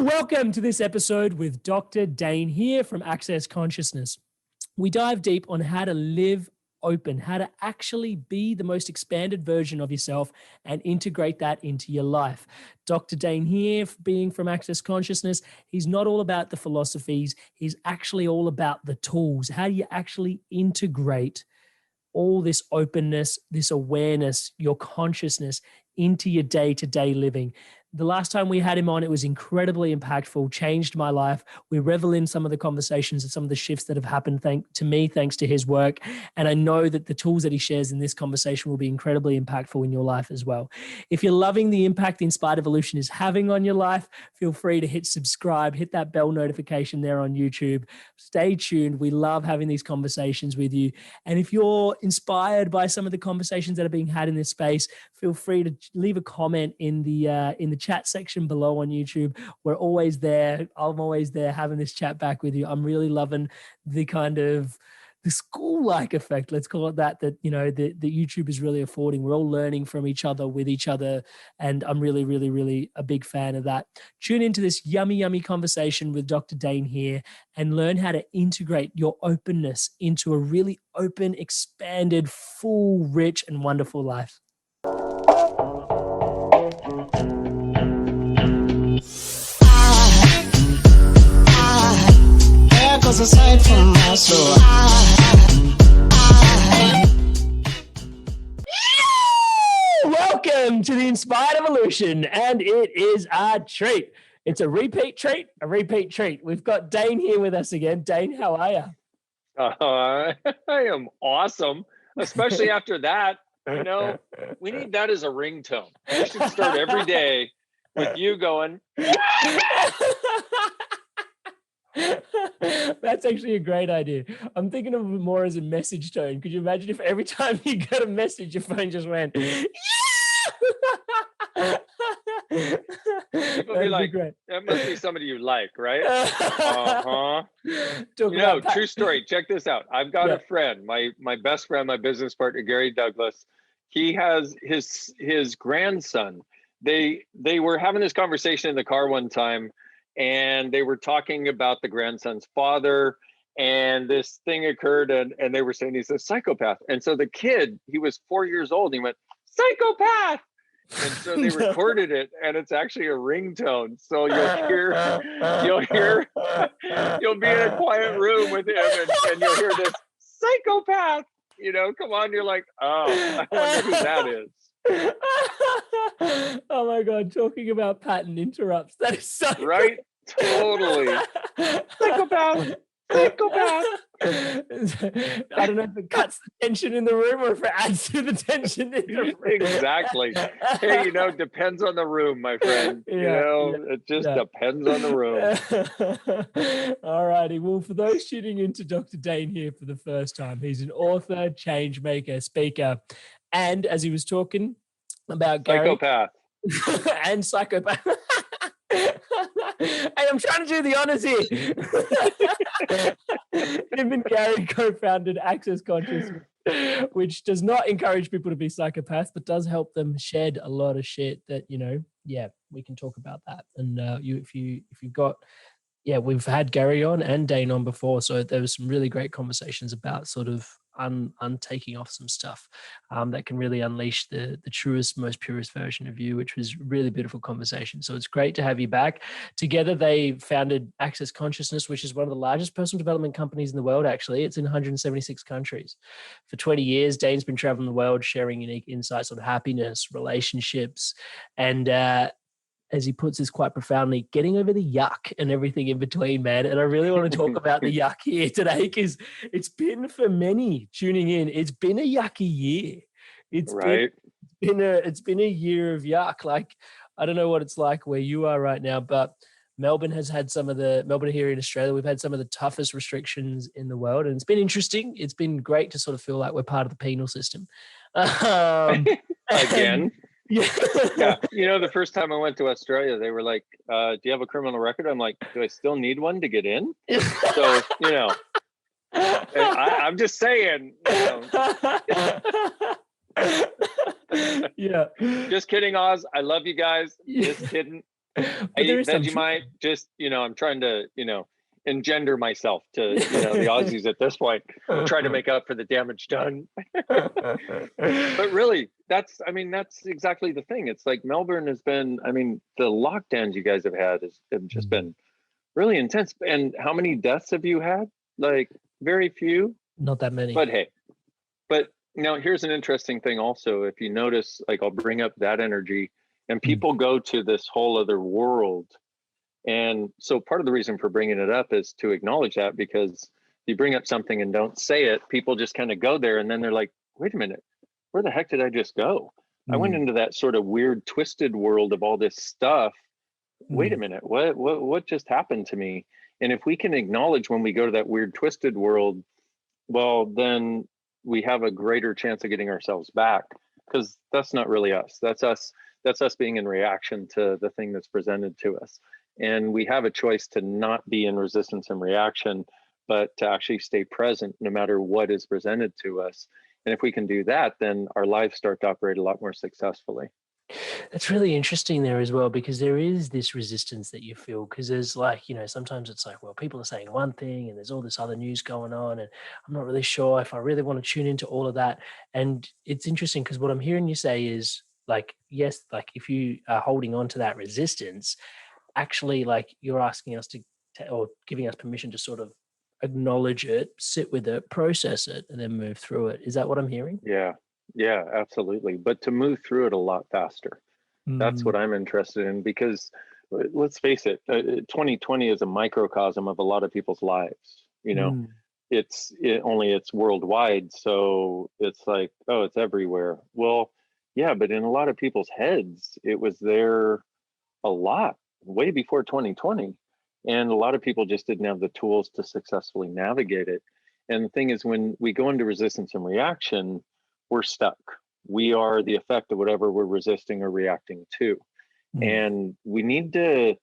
Welcome to this episode with Dr. Dain Heer from Access Consciousness. We dive deep on how to live open, how to actually be the most expanded version of yourself and integrate that into your life. Dr. Dain Heer, being from Access Consciousness, he's not all about the philosophies. He's actually all about the tools. How do you actually integrate all this openness, this awareness, your consciousness into your day-to-day living? The last time we had him on, it was incredibly impactful, changed my life. We revel in some of the conversations and some of the shifts that have happened to me, thanks to his work. And I know that the tools that he shares in this conversation will be incredibly impactful in your life as well. If you're loving the impact the Inspired Evolution is having on your life, feel free to hit subscribe, hit that bell notification there on YouTube. Stay tuned. We love having these conversations with you. And if you're inspired by some of the conversations that are being had in this space, feel free to leave a comment in the chat section below on YouTube. We're always there. I'm always there having this chat back with you. I'm really loving the kind of the school-like effect, let's call it that YouTube is really affording. We're all learning from each other, with each other, and I'm really, really, really a big fan of that. Tune into this yummy, yummy conversation with Dr. Dain Heer and learn how to integrate your openness into a really open, expanded, full, rich, and wonderful life. Aside from my soul. Welcome to the Inspired Evolution, and it is a treat. It's a repeat treat. We've got Dain here with us again. Dain, how are you? I am awesome, especially after that. You know, we need that as a ringtone. We should start every day with you going. That's actually a great idea. I'm thinking of it more as a message tone. Could you imagine if every time you got a message, your phone just went, yeah! People be like, that must be somebody you like, right? True story. Check this out. I've got a friend, my best friend, my business partner, Gary Douglas. He has his grandson. They were having this conversation in the car one time, and they were talking about the grandson's father, and this thing occurred, and they were saying he's a psychopath. And so the kid, he was 4 years old, and he went, psychopath. And so they recorded it, and it's actually a ringtone. So you'll be in a quiet room with him, and you'll hear this psychopath, come on. You're like, oh, I wonder who that is. Oh my God, talking about pattern interrupts. That is so right. Totally. Psychopath. I don't know if it cuts the tension in the room or if it adds to the tension in the room. Exactly. Hey, depends on the room, my friend. It just depends on the room. All righty. Well, for those tuning into Dr. Dain Heer for the first time, he's an author, change maker, speaker, and as he was talking about psychopath and psychopath. Hey, I'm trying to do the honors here. Him and Gary co-founded Access Consciousness, which does not encourage people to be psychopaths, but does help them shed a lot of shit that, we can talk about that. And we've had Gary on and Dain on before, so there was some really great conversations about sort of untaking off some stuff that can really unleash the truest, most purest version of you, which was really beautiful conversation. So it's great to have you back. Together, they founded Access Consciousness, which is one of the largest personal development companies in the world, actually. It's in 176 countries. For 20 years, Dain's been traveling the world, sharing unique insights on happiness, relationships, and as he puts this quite profoundly, getting over the yuck and everything in between, man. And I really want to talk about the yuck here today, because it's been, for many tuning in, it's been a yucky year. It's been a year of yuck. Like, I don't know what it's like where you are right now, but Melbourne here in Australia, we've had some of the toughest restrictions in the world. And it's been interesting. It's been great to sort of feel like we're part of the penal system. Again. Yeah. The first time I went to Australia, they were like, do you have a criminal record? I'm like, do I still need one to get in? So, I'm just saying. Yeah. Just kidding, Oz. I love you guys. Just kidding. I But there eat is some truth. Vegemite, just, I'm trying to, engender myself to, the Aussies at this point, try to make up for the damage done. But really, that's exactly the thing. It's like Melbourne has been, the lockdowns you guys have just been really intense. And how many deaths have you had? Like very few. Not that many. But hey, but now here's an interesting thing also. If you notice, like I'll bring up that energy and people go to this whole other world. And so part of the reason for bringing it up is to acknowledge that, because you bring up something and don't say it, people just kind of go there and then they're like, wait a minute, where the heck did I just go? I went into that sort of weird twisted world of all this stuff. Wait a minute, what just happened to me? And if we can acknowledge when we go to that weird twisted world, well, then we have a greater chance of getting ourselves back, because that's not really us. That's us being in reaction to the thing that's presented to us. And we have a choice to not be in resistance and reaction, but to actually stay present no matter what is presented to us. And if we can do that, then our lives start to operate a lot more successfully. It's really interesting there as well, because there is this resistance that you feel, because there's like, sometimes it's like, well, people are saying one thing and there's all this other news going on, and I'm not really sure if I really want to tune into all of that. And it's interesting because what I'm hearing you say is like, yes, like if you are holding on to that resistance, actually like you're asking us to or giving us permission to sort of acknowledge it, sit with it, process it, and then move through it. Is that what I'm hearing? Yeah, absolutely. But to move through it a lot faster. That's what I'm interested in, because let's face it, 2020 is a microcosm of a lot of people's lives. It's worldwide, so it's like, oh, it's everywhere. Well, yeah, but in a lot of people's heads, it was there a lot way before 2020, and a lot of people just didn't have the tools to successfully navigate it. And the thing is, when we go into resistance and reaction, we're stuck. We are the effect of whatever we're resisting or reacting to. And we need to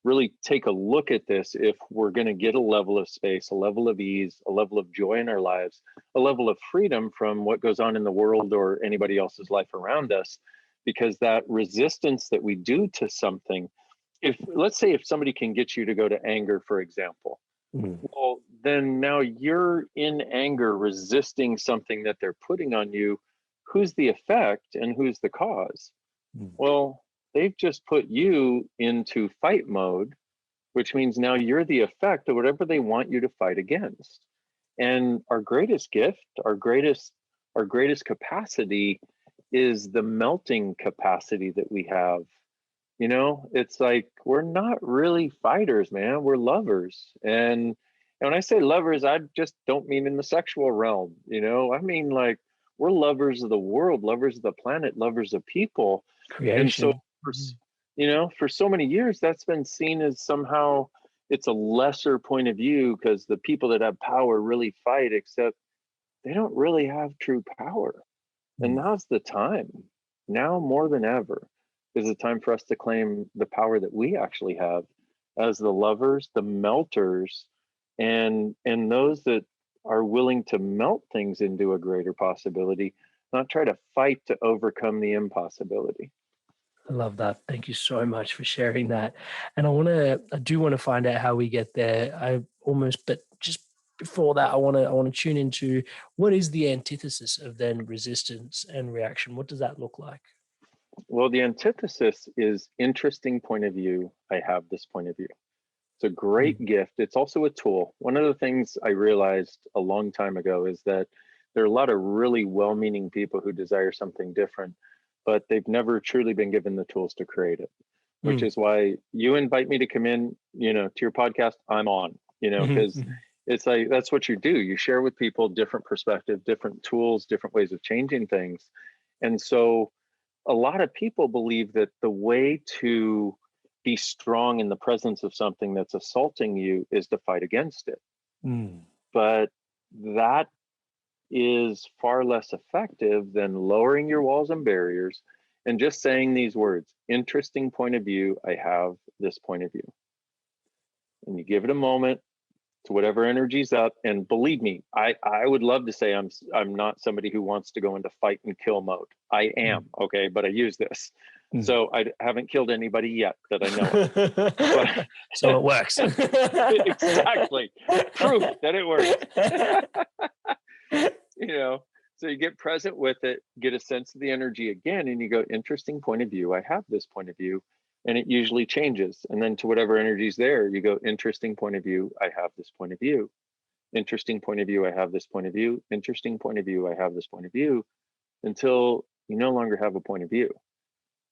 really take a look at this if we're going to get a level of space, a level of ease, a level of joy in our lives, a level of freedom from what goes on in the world or anybody else's life around us. Because that resistance that we do to something, let's say if somebody can get you to go to anger, for example, well, then now you're in anger resisting something that they're putting on you. Who's the effect and who's the cause? Well, they've just put you into fight mode, which means now you're the effect of whatever they want you to fight against. And our greatest gift, our greatest capacity is the melting capacity that we have. It's like, we're not really fighters, man. We're lovers. And when I say lovers, I just don't mean in the sexual realm. I mean, like, we're lovers of the world, lovers of the planet, lovers of people. And so, for so many years, that's been seen as somehow it's a lesser point of view, because the people that have power really fight, except they don't really have true power. And now's the time. Now more than ever is the time for us to claim the power that we actually have as the lovers, the melters, and those that are willing to melt things into a greater possibility, not try to fight to overcome the impossibility. I love that. Thank you so much for sharing that. And I do want to find out how we get there. But just before that, I want to tune into what is the antithesis of then resistance and reaction? What does that look like? Well, the antithesis is interesting point of view. I have this point of view. It's a great gift. It's also a tool. One of the things I realized a long time ago is that there are a lot of really well-meaning people who desire something different, but they've never truly been given the tools to create it, which is why you invite me to come in, to your podcast, I'm on, because it's like, that's what you do. You share with people different perspective, different tools, different ways of changing things. And so a lot of people believe that the way to be strong in the presence of something that's assaulting you is to fight against it. But that is far less effective than lowering your walls and barriers and just saying these words: interesting point of view. I have this point of view. And you give it a moment to whatever energy's up. And believe me, I would love to say I'm not somebody who wants to go into fight and kill mode. I am, okay, but I use this. So I haven't killed anybody yet that I know of. But so it works. Exactly. Proof that it works. You know, so you get present with it, get a sense of the energy again, and you go, interesting point of view. I have this point of view. And it usually changes. And then to whatever energy's there, you go, interesting point of view. I have this point of view. Interesting point of view. I have this point of view. Interesting point of view. I have this point of view, until you no longer have a point of view.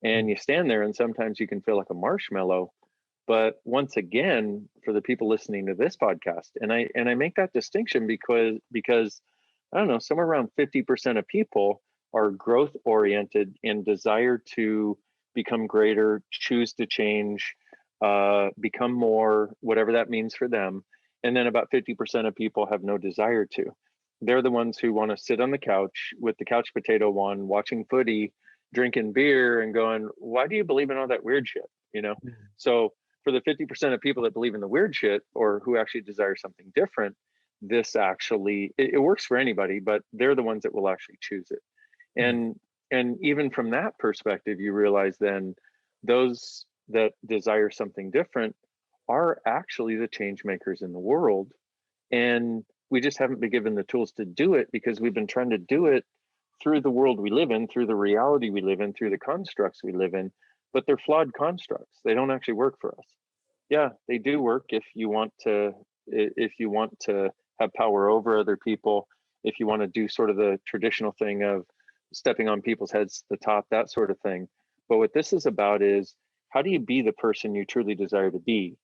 And you stand there, and sometimes you can feel like a marshmallow. But once again, for the people listening to this podcast, and I make that distinction because I don't know, somewhere around 50% of people are growth oriented and desire to become greater, choose to change, become more, whatever that means for them. And then about 50% of people have no desire to. They're the ones who want to sit on the couch with the couch potato on, watching footy, drinking beer, and going, why do you believe in all that weird shit? You know? So for the 50% of people that believe in the weird shit, or who actually desire something different, this actually, it works for anybody, but they're the ones that will actually choose it. And even from that perspective, you realize then those that desire something different are actually the change makers in the world. And we just haven't been given the tools to do it, because we've been trying to do it through the world we live in, through the reality we live in, through the constructs we live in. But they're flawed constructs. They don't actually work for us. Yeah, they do work if you want to have power over other people, if you want to do sort of the traditional thing of stepping on people's heads to the top, that sort of thing. But what this is about is, how do you be the person you truly desire to be,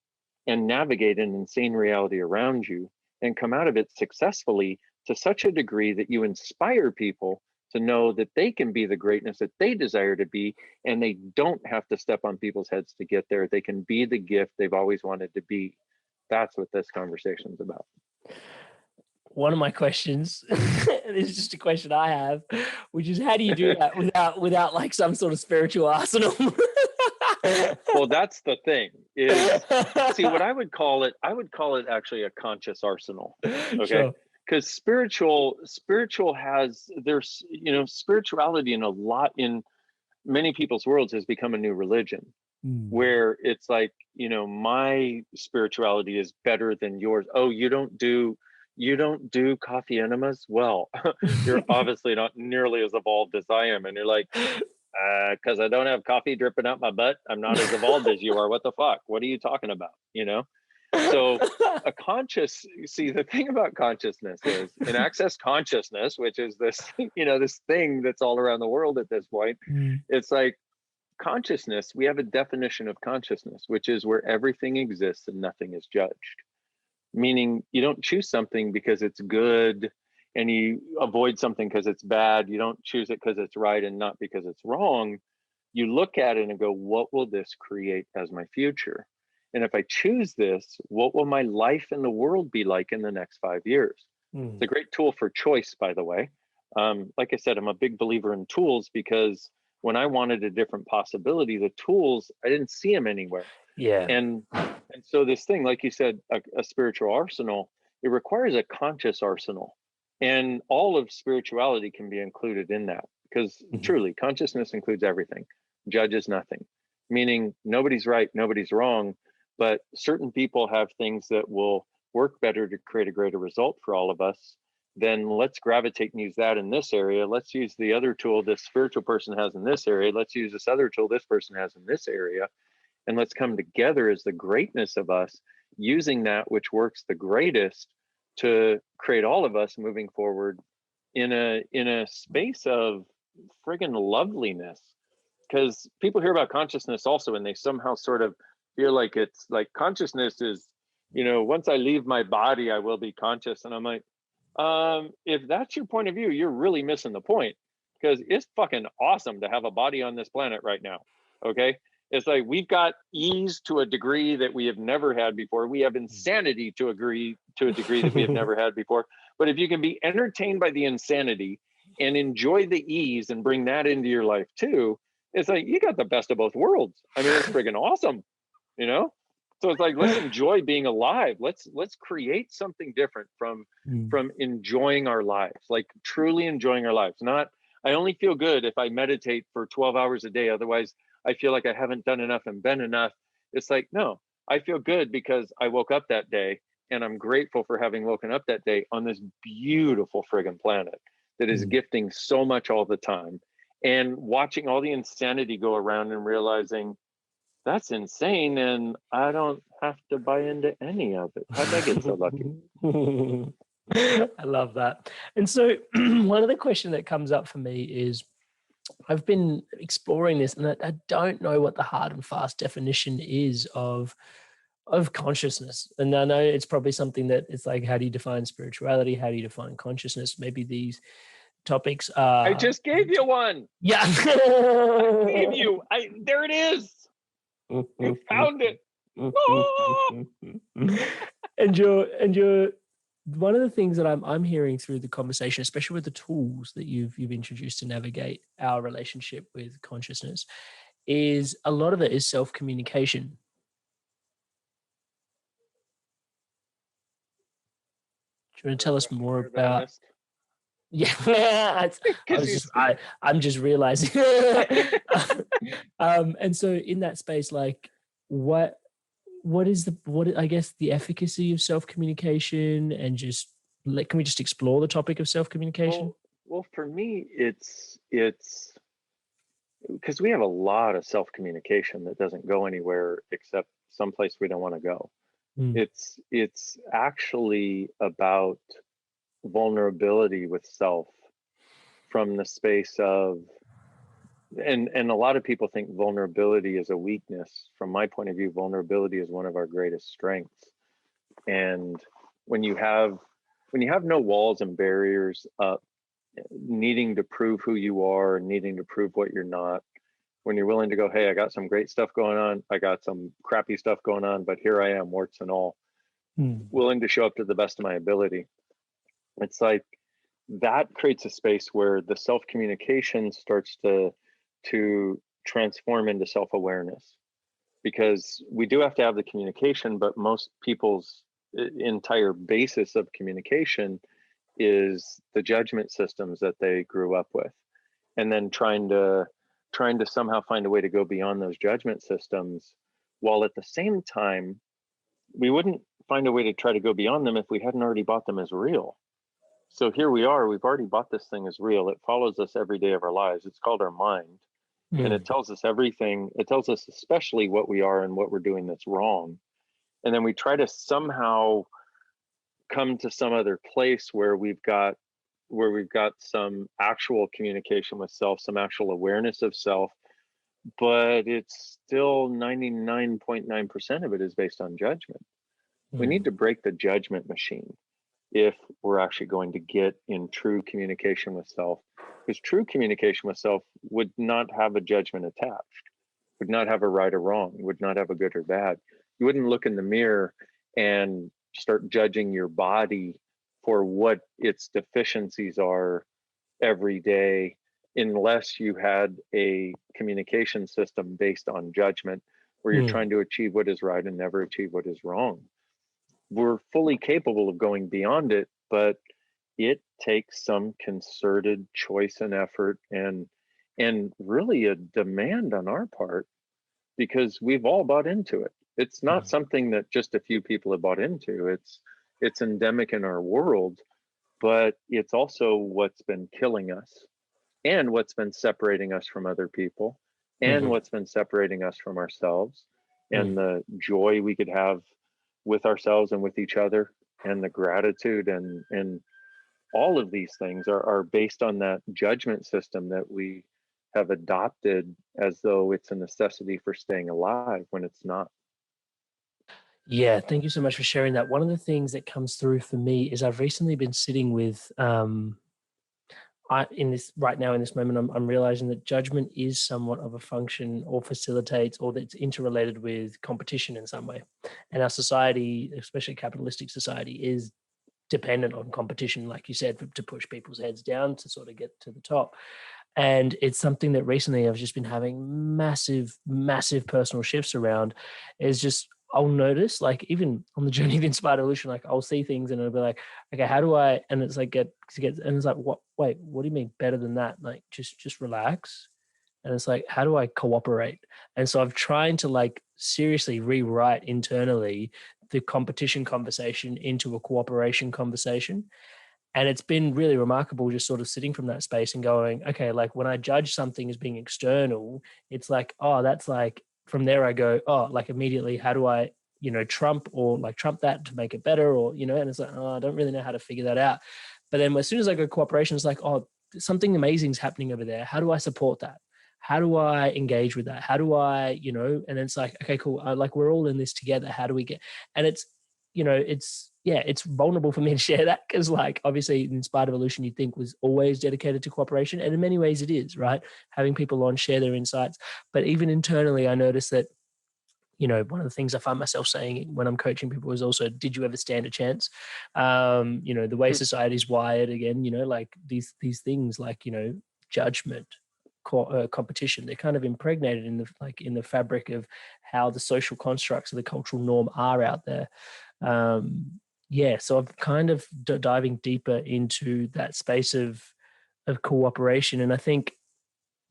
and navigate an insane reality around you, and come out of it successfully to such a degree that you inspire people to know that they can be the greatness that they desire to be, and they don't have to step on people's heads to get there. They can be the gift they've always wanted to be. That's what this conversation is about. One of my questions, this is just a question I have, which is, how do you do that without like some sort of spiritual arsenal? Well, that's the thing is, see, what I would call it actually a conscious arsenal. Okay. Because spiritual has, there's, you know, spirituality in many people's worlds has become a new religion, where it's like, you know, my spirituality is better than yours. Oh, you don't do coffee enemas? Well, you're obviously not nearly as evolved as I am. And you're like, because I don't have coffee dripping out my butt, I'm not as evolved as you are. What the fuck? What are you talking about? You know? So see, the thing about consciousness is, in access consciousness, which is this, you know, this thing that's all around the world at this point, it's like consciousness, we have a definition of consciousness, which is where everything exists and nothing is judged. Meaning you don't choose something because it's good and you avoid something because it's bad. You don't choose it because it's right and not because it's wrong. You look at it and go, what will this create as my future? And if I choose this, what will my life in the world be like in the next 5 years? It's a great tool for choice, by the way. Like I said, I'm a big believer in tools, because when I wanted a different possibility, the tools, I didn't see them anywhere. Yeah. And so this thing, like you said, a spiritual arsenal, it requires a conscious arsenal. And all of spirituality can be included in that, because truly consciousness includes everything, judges nothing, meaning nobody's right, nobody's wrong, but certain people have things that will work better to create a greater result for all of us. Then let's gravitate and use that in this area. Let's use the other tool this spiritual person has in this area. Let's use this other tool this person has in this area. And let's come together as the greatness of us, using that which works the greatest to create all of us moving forward in a space of friggin' loveliness. Because people hear about consciousness also, and they somehow sort of feel like it's like consciousness is, you know, once I leave my body, I will be conscious. And I'm like, if that's your point of view, you're really missing the point, because it's fucking awesome to have a body on this planet right now. Okay. It's like we've got ease to a degree that we have never had before. We have insanity to a degree that we have never had before. But if you can be entertained by the insanity and enjoy the ease and bring that into your life too, it's like you got the best of both worlds. I mean, it's friggin' awesome, you know? So it's like, let's enjoy being alive. Let's create something different from enjoying our lives, like truly enjoying our lives. Not, I only feel good if I meditate for 12 hours a day. Otherwise, I feel like I haven't done enough and been enough. It's like, no, I feel good because I woke up that day, and I'm grateful for having woken up that day on this beautiful friggin' planet that is gifting so much all the time, and watching all the insanity go around and realizing that's insane, and I don't have to buy into any of it. How did I get so lucky? I love that. And so one of the questions that comes up for me is, I've been exploring this, and I don't know what the hard and fast definition is of consciousness. And I know it's probably something that it's like, how do you define spirituality? How do you define consciousness? Maybe these topics are... I just gave you one. Yeah. I gave you. There it is. You found it. Oh! And you're one of the things that I'm hearing through the conversation, especially with the tools that you've introduced to navigate our relationship with consciousness, is a lot of it is self-communication. Do you want to tell us more about? Yeah, I'm just realizing. And so in that space, like, what is I guess the efficacy of self-communication, and just can we just explore the topic of self-communication? Well, for me, it's because we have a lot of self-communication that doesn't go anywhere except someplace we don't want to go. It's actually about vulnerability with self, from the space of, and a lot of people think vulnerability is a weakness. From my point of view, vulnerability is one of our greatest strengths. And when you have no walls and barriers up, needing to prove who you are, needing to prove what you're not, when you're willing to go, hey, I got some great stuff going on, I got some crappy stuff going on, but here I am, warts and all, willing to show up to the best of my ability. It's like, that creates a space where the self-communication starts to transform into self-awareness, because we do have to have the communication, but most people's entire basis of communication is the judgment systems that they grew up with, and then trying to somehow find a way to go beyond those judgment systems, while at the same time we wouldn't find a way to try to go beyond them if we hadn't already bought them as real. So here we are, we've already bought this thing as real. It follows us every day of our lives. It's called our mind. And it tells us everything. It tells us especially what we are and what we're doing that's wrong. And then we try to somehow come to some other place where we've got some actual communication with self, some actual awareness of self, but it's still 99.9% of it is based on judgment. We need to break the judgment machine if we're actually going to get in true communication with self, because true communication with self would not have a judgment attached, would not have a right or wrong, would not have a good or bad. You wouldn't look in the mirror and start judging your body for what its deficiencies are every day, unless you had a communication system based on judgment, where you're trying to achieve what is right and never achieve what is wrong. We're fully capable of going beyond it, but it takes some concerted choice and effort, and really a demand on our part, because we've all bought into it. It's not something that just a few people have bought into. It's endemic in our world, but it's also what's been killing us, and what's been separating us from other people, and what's been separating us from ourselves, and the joy we could have with ourselves and with each other, and the gratitude, and all of these things are based on that judgment system that we have adopted as though it's a necessity for staying alive, when it's not. Yeah, thank you so much for sharing that. One of the things that comes through for me is I've recently been sitting with in this moment, I'm realizing that judgment is somewhat of a function, or facilitates, or that's interrelated with competition in some way. And our society, especially capitalistic society, is dependent on competition, like you said, to push people's heads down to sort of get to the top. And it's something that recently I've just been having massive personal shifts around, is just, I'll notice, like, even on the journey of inspired evolution, like I'll see things and it'll be like, okay, how do I, and it's like and it's like, wait, what do you mean better than that? Like, just relax. And it's like, how do I cooperate? And so I've trying to like seriously rewrite internally the competition conversation into a cooperation conversation. And it's been really remarkable just sort of sitting from that space and going, okay, like when I judge something as being external, it's like, oh, that's like, from there I go, oh, like immediately, how do I, trump that to make it better? Or, and it's like, oh, I don't really know how to figure that out. But then as soon as I go cooperation, it's like, oh, something amazing is happening over there. How do I support that? How do I engage with that? How do I, and it's like, okay, cool. Like we're all in this together. How do we get, and it's, it's vulnerable for me to share that because, like, obviously, Inspired Evolution, you'd think was always dedicated to cooperation, and in many ways, it is, right? Having people on share their insights, but even internally, I noticed that, one of the things I find myself saying when I'm coaching people is also, "Did you ever stand a chance?" The way society's wired, again, like these things, like judgment, competition, they're kind of impregnated in the fabric of how the social constructs of the cultural norm are out there. So I'm kind of diving deeper into that space of cooperation, and I think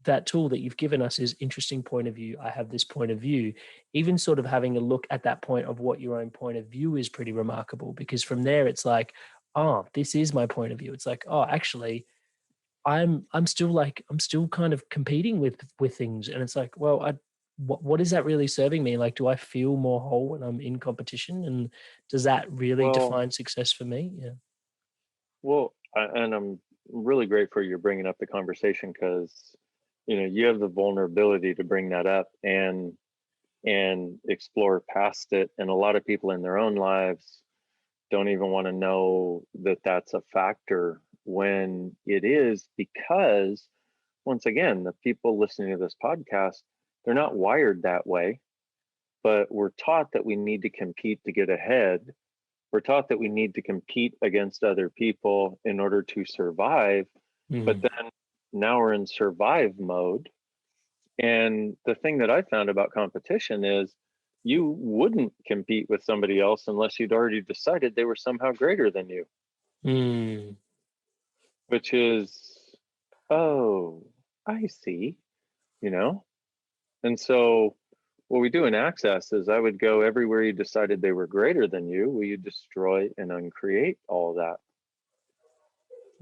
that tool that you've given us is interesting point of view. I have this point of view. Even sort of having a look at that point of what your own point of view is pretty remarkable, because from there it's like, oh, this is my point of view. It's like, oh, actually, I'm still kind of competing with things, and it's like, well, what is that really serving me? Like, do I feel more whole when I'm in competition, and does that really define success for me? Yeah. Well, and I'm really grateful you're bringing up the conversation because you have the vulnerability to bring that up and explore past it, and a lot of people in their own lives don't even want to know that that's a factor when it is, because once again, the people listening to this podcast, they're not wired that way, but we're taught that we need to compete to get ahead. We're taught that we need to compete against other people in order to survive. But then now we're in survive mode. And the thing that I found about competition is you wouldn't compete with somebody else unless you'd already decided they were somehow greater than you. Which is, oh, I see, And so what we do in Access is I would go everywhere you decided they were greater than you, will you destroy and uncreate all of that?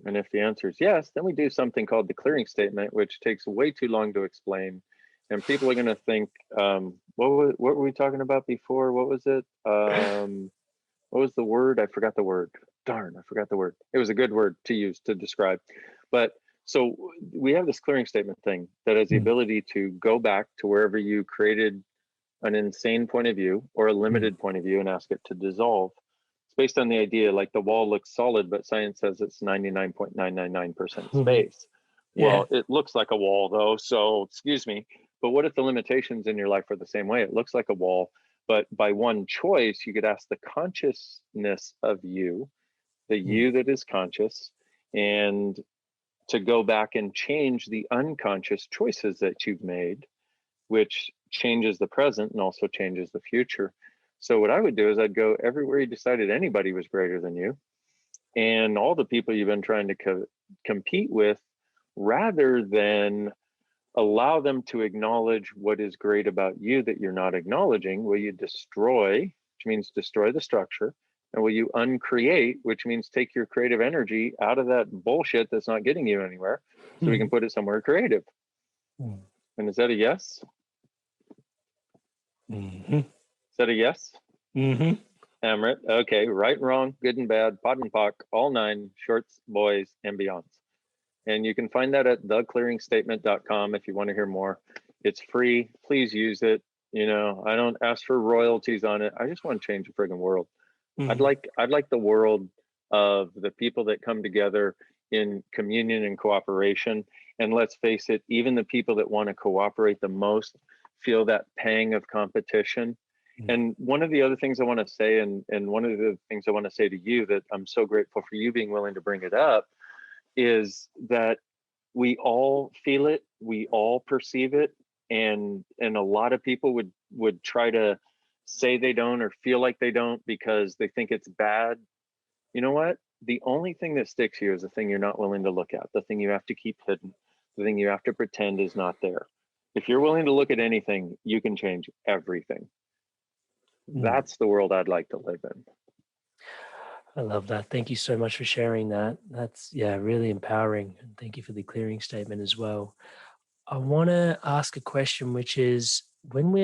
And if the answer is yes, then we do something called the clearing statement, which takes way too long to explain. And people are going to think, what were we talking about before? What was it? What was the word? I forgot the word. Darn, I forgot the word. It was a good word to use to describe. But so we have this clearing statement thing that has the ability to go back to wherever you created an insane point of view or a limited point of view and ask it to dissolve. It's based on the idea like the wall looks solid, but science says it's 99.999% space. Well, it looks like a wall though, so excuse me. But what if the limitations in your life are the same way? It looks like a wall, but by one choice, you could ask the consciousness of you, the you that is conscious, and to go back and change the unconscious choices that you've made, which changes the present and also changes the future. So what I would do is I'd go everywhere you decided anybody was greater than you and all the people you've been trying to compete with, rather than allow them to acknowledge what is great about you that you're not acknowledging, will you destroy, which means destroy the structure, and will you uncreate, which means take your creative energy out of that bullshit that's not getting you anywhere so we can put it somewhere creative. And is that a yes? Is that a yes? Amrit, okay, right and wrong, good and bad, pot and pock, all nine, shorts, boys, and beyonds. And you can find that at theclearingstatement.com if you want to hear more. It's free. Please use it. I don't ask for royalties on it. I just want to change the friggin' world. I'd like the world of the people that come together in communion and cooperation. And let's face it, even the people that want to cooperate the most feel that pang of competition. And one of the other things I want to say, and one of the things I want to say to you that I'm so grateful for you being willing to bring it up, is that we all feel it, we all perceive it, and a lot of people would try to say they don't or feel like they don't because they think it's bad. You know what? The only thing that sticks here is the thing you're not willing to look at, the thing you have to keep hidden, the thing you have to pretend is not there. If you're willing to look at anything, you can change everything. That's the world I'd like to live in. I love that. Thank you so much for sharing that. That's, yeah, really empowering. And thank you for the clearing statement as well. I want to ask a question, which is when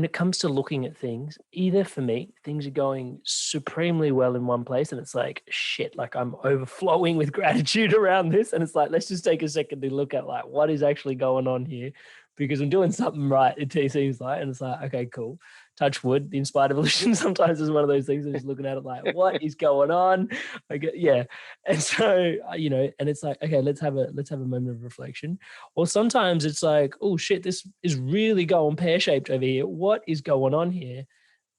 it comes to looking at things, either for me, things are going supremely well in one place and it's like, shit, like I'm overflowing with gratitude around this. And it's like, let's just take a second to look at like, what is actually going on here? Because I'm doing something right, it seems like. And it's like, okay, cool. Touch wood, the inspired evolution sometimes is one of those things. I'm just looking at it like, what is going on? Yeah. And so, and it's like, okay, let's have a moment of reflection. Or sometimes it's like, oh shit, this is really going pear-shaped over here. What is going on here?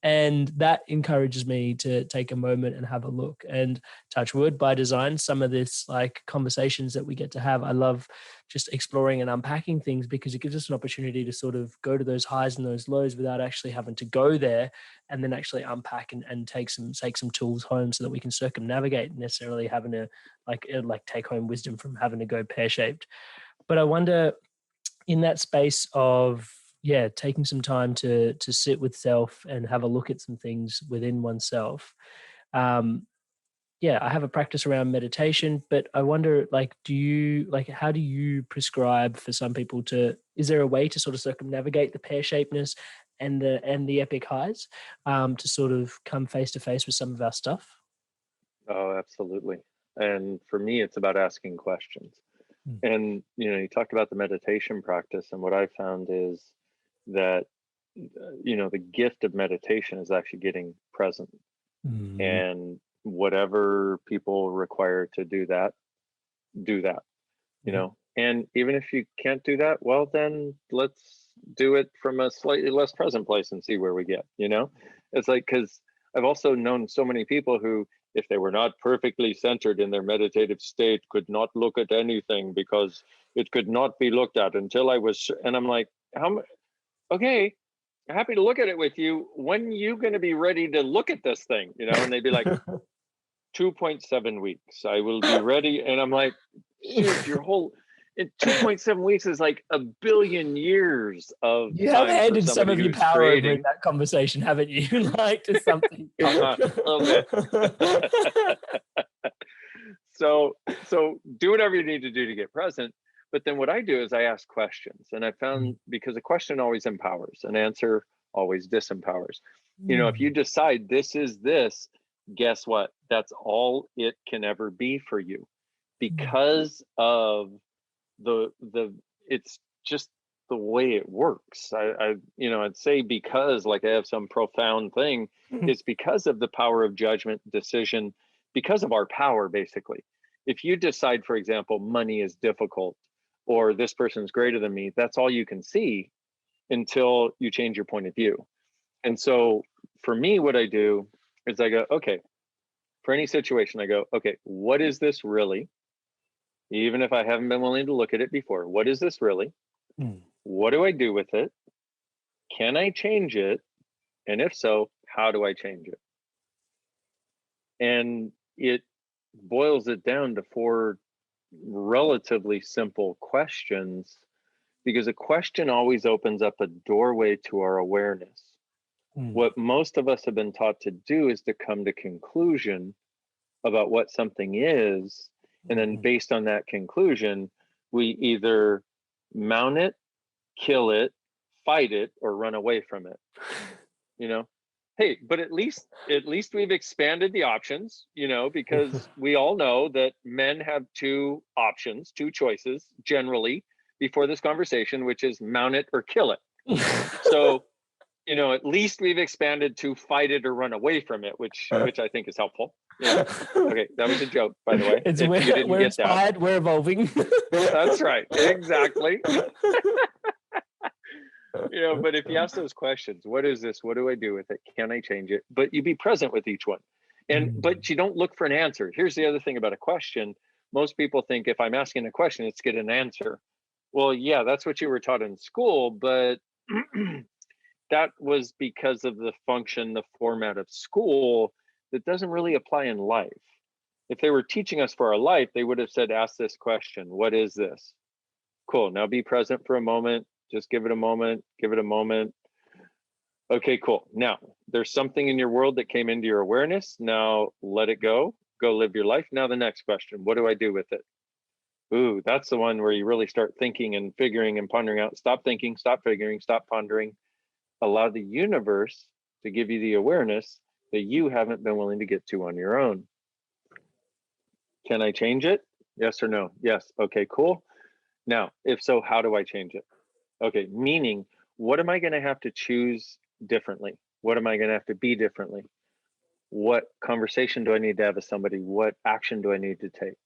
And that encourages me to take a moment and have a look. And touch wood, by design, some of this like conversations that we get to have, I love just exploring and unpacking things because it gives us an opportunity to sort of go to those highs and those lows without actually having to go there, and then actually unpack and take some tools home so that we can circumnavigate necessarily having to like take home wisdom from having to go pear-shaped. But I wonder, in that space of taking some time to sit with self and have a look at some things within oneself. I have a practice around meditation, but I wonder, how do you prescribe for some people is there a way to sort of circumnavigate the pear-shapedness and the epic highs, to sort of come face to face with some of our stuff? Oh, absolutely. And for me, it's about asking questions. And, you talked about the meditation practice, and what I found is that, the gift of meditation is actually getting present. And whatever people require to do that, and even if you can't do that, well, then let's do it from a slightly less present place and see where we get, it's like, because I've also known so many people who, if they were not perfectly centered in their meditative state, could not look at anything because it could not be looked at until I was, and I'm like, okay, happy to look at it with you. When you going to be ready to look at this thing, and they'd be like, 2.7 weeks, I will be ready. And I'm like, shoot, your whole 2.7 weeks is like a billion years of you have handed some of your power over in that conversation, haven't you? Like to something. A little bit. So do whatever you need to do to get present. But then what I do is I ask questions, and I found, because a question always empowers, an answer always disempowers. If you decide this is this, guess what? That's all it can ever be for you, because of it's just the way it works. I'd say, because like I have some profound thing, it's because of the power of judgment, decision, because of our power, basically. If you decide, for example, money is difficult, or this person's greater than me, that's all you can see until you change your point of view. And so for me, what I do is I go, okay, for any situation, I go, okay, what is this really? Even if I haven't been willing to look at it before, what is this really? What do I do with it? Can I change it? And if so, how do I change it? And it boils it down to 4 relatively simple questions, because a question always opens up a doorway to our awareness. What most of us have been taught to do is to come to conclusion about what something is, and then based on that conclusion, we either mount it, kill it, fight it, or run away from it. Hey, but at least we've expanded the options, because we all know that men have 2 options, 2 choices generally before this conversation, which is mount it or kill it. So, at least we've expanded to fight it or run away from it, which I think is helpful. Okay, that was a joke, by the way. We're inspired, that. We're evolving. That's right, exactly. But if you ask those questions, what is this? What do I do with it? Can I change it? But you be present with each one. But you don't look for an answer. Here's the other thing about a question. Most people think if I'm asking a question, it's get an answer. Well, yeah, that's what you were taught in school, but that was because of the function, the format of school that doesn't really apply in life. If they were teaching us for our life, they would have said, ask this question, what is this? Cool, now be present for a moment, just give it a moment, give it a moment. Okay, cool. Now, there's something in your world that came into your awareness. Now let it go live your life. Now the next question, what do I do with it? Ooh, that's the one where you really start thinking and figuring and pondering out. Stop thinking, stop figuring, stop pondering. Allow the universe to give you the awareness that you haven't been willing to get to on your own. Can I change it? Yes or no? Yes. Okay, cool. Now, if so, how do I change it? Okay, meaning, what am I going to have to choose differently? What am I going to have to be differently? What conversation do I need to have with somebody? What action do I need to take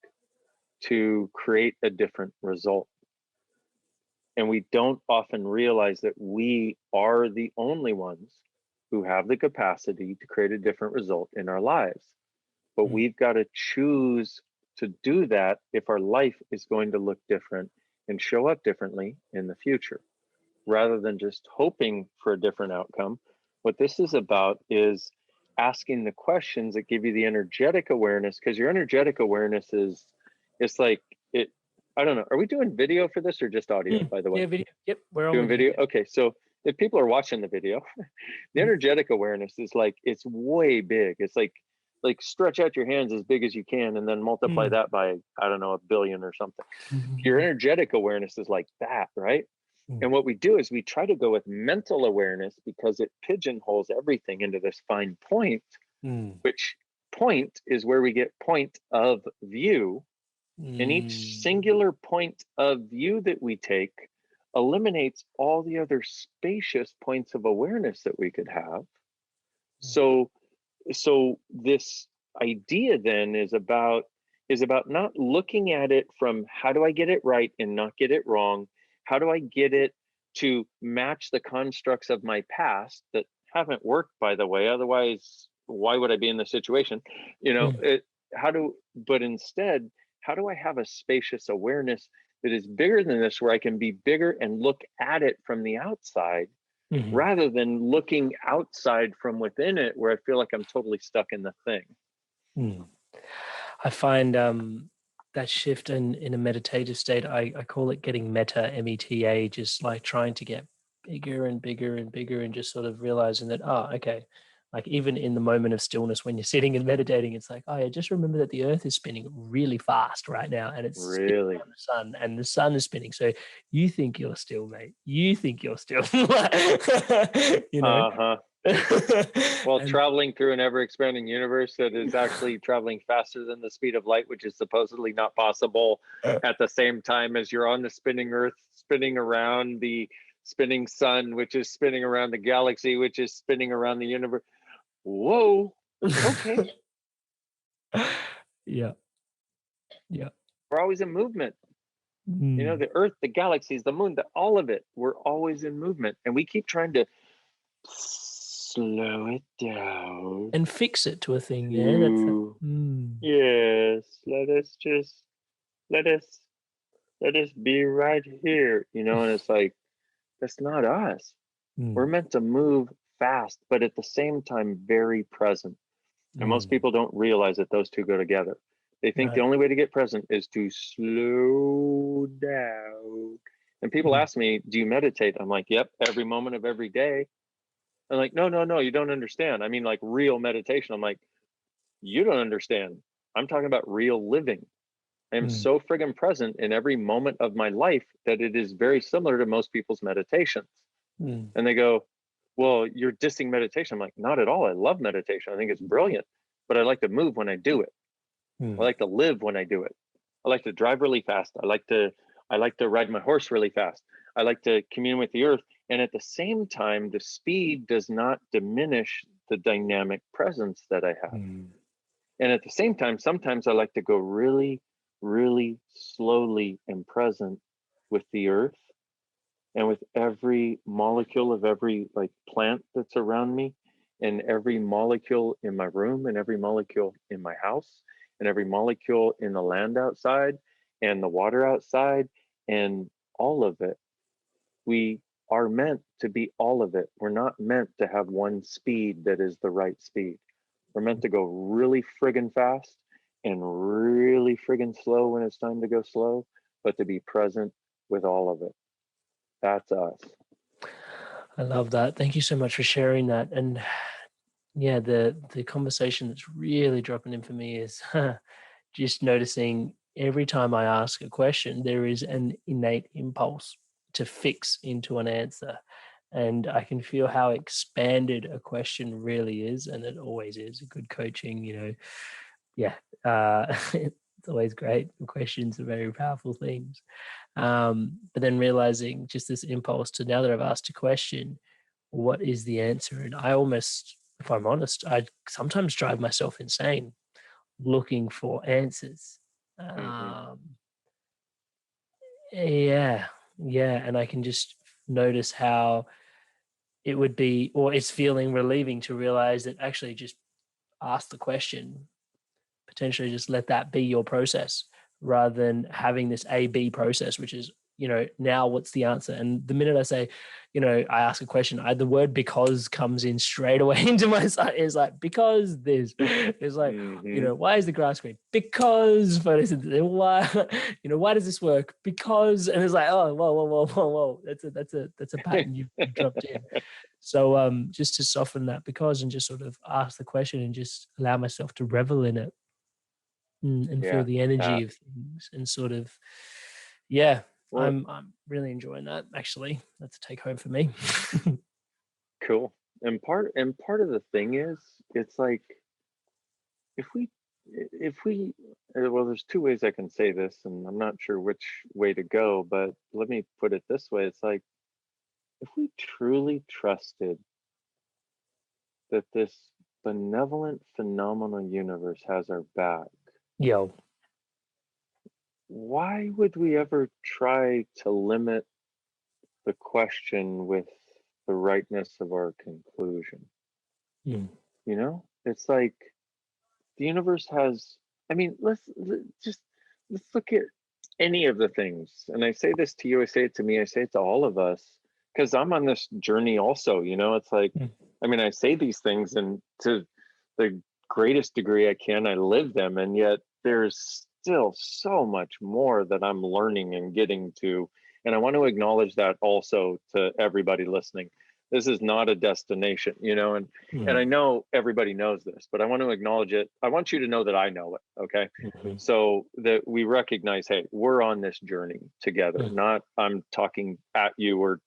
to create a different result? And we don't often realize that we are the only ones who have the capacity to create a different result in our lives. But we've got to choose to do that if our life is going to look different and show up differently in the future, rather than just hoping for a different outcome. What this is about is asking the questions that give you the energetic awareness, because your energetic awareness is, it's like it, I don't know, are we doing video for this or just audio, by the way? Yeah, video. Yep, we're on doing video. video. Okay, so if people are watching the video, the energetic awareness is like, it's way big. It's like stretch out your hands as big as you can and then multiply that by, I don't know, 1 billion or something. Your energetic awareness is like that, right? And what we do is we try to go with mental awareness because it pigeonholes everything into this fine point, which point is where we get point of view. And each singular point of view that we take eliminates all the other spacious points of awareness that we could have. So this idea then is about not looking at it from how do I get it right and not get it wrong? How do I get it to match the constructs of my past that haven't worked, by the way? Otherwise, why would I be in this situation? You know, but instead, how do I have a spacious awareness that is bigger than this, where I can be bigger and look at it from the outside, rather than looking outside from within it, where I feel like I'm totally stuck in the thing. I find that shift in a meditative state, I call it getting meta, META, just like trying to get bigger and bigger and bigger, and just sort of realizing that, okay, like even in the moment of stillness when you're sitting and meditating, it's like, oh yeah, just remember that the earth is spinning really fast right now, and it's spinning Really? around the sun, and the sun is spinning. So you think you're still, mate. You think you're still. You know? Well, traveling through an ever-expanding universe that is actually traveling faster than the speed of light, which is supposedly not possible, at the same time as you're on the spinning earth, spinning around the spinning sun, which is spinning around the galaxy, which is spinning around the universe. Whoa. Okay. Yeah. We're always in movement. You know, the earth, the galaxies, the moon, all of it, we're always in movement, and we keep trying to slow it down and fix it to a thing. Yes, let us be right here, you know. And it's like, that's not us. We're meant to move fast, but at the same time very present. And most people don't realize that those two go together. They think the only way to get present is to slow down. And people ask me, do you meditate? I'm like, yep, every moment of every day. I'm like, no, you don't understand. I mean, like real meditation. I'm like, you don't understand. I'm talking about real living. I am so friggin' present in every moment of my life that it is very similar to most people's meditations. And they go, well, you're dissing meditation. I'm like, not at all. I love meditation. I think it's brilliant, but I like to move when I do it. I like to live when I do it. I like to drive really fast. I like to ride my horse really fast. I like to commune with the earth. And at the same time, the speed does not diminish the dynamic presence that I have. And at the same time, sometimes I like to go really, really slowly and present with the earth and with every molecule of every like plant that's around me, and every molecule in my room, and every molecule in my house, and every molecule in the land outside and the water outside, and all of it. We are meant to be all of it. We're not meant to have one speed that is the right speed. We're meant to go really friggin' fast and really friggin' slow when it's time to go slow, but to be present with all of it. That's us. I love that. Thank you so much for sharing that. And yeah, the conversation that's really dropping in for me is just noticing every time I ask a question, there is an innate impulse to fix into an answer. And I can feel how expanded a question really is. And it always is. Good coaching, yeah, it's always great. Questions are very powerful things. But then realizing just this impulse to, now that I've asked a question, what is the answer? And I almost, if I'm honest, I sometimes drive myself insane looking for answers. Mm-hmm. Yeah, and I can just notice how it would be, or it's feeling relieving to realize that actually just ask the question, potentially just let that be your process rather than having this A-B process, which is, now what's the answer? And the minute I say, I ask a question, the word because comes in straight away into my side. It's like, because this, it's like, why is the grass green? Because photosynthesis. Why, why does this work? Because, and it's like, oh, whoa. That's a pattern you've dropped in. So just to soften that because and just sort of ask the question and just allow myself to revel in it and feel the energy of things and sort of, well, I'm really enjoying that. Actually, that's a take home for me. Cool. And part of the thing is, it's like, if we well, there's two ways I can say this, and I'm not sure which way to go, but let me put it this way. It's like, if we truly trusted that this benevolent, phenomenal universe has our back, Yo, why would we ever try to limit the question with the rightness of our conclusion? It's like the universe has, I mean, let's look at any of the things. And I say this to you, I say it to me, I say it to all of us, because I'm on this journey also. It's like, I mean, I say these things, and to the greatest degree I can, I live them. And yet there's still so much more that I'm learning and getting to. And I want to acknowledge that also to everybody listening. This is not a destination, and I know everybody knows this, but I want to acknowledge it. I want you to know that I know it, okay? So that we recognize, hey, we're on this journey together, not I'm talking at you or,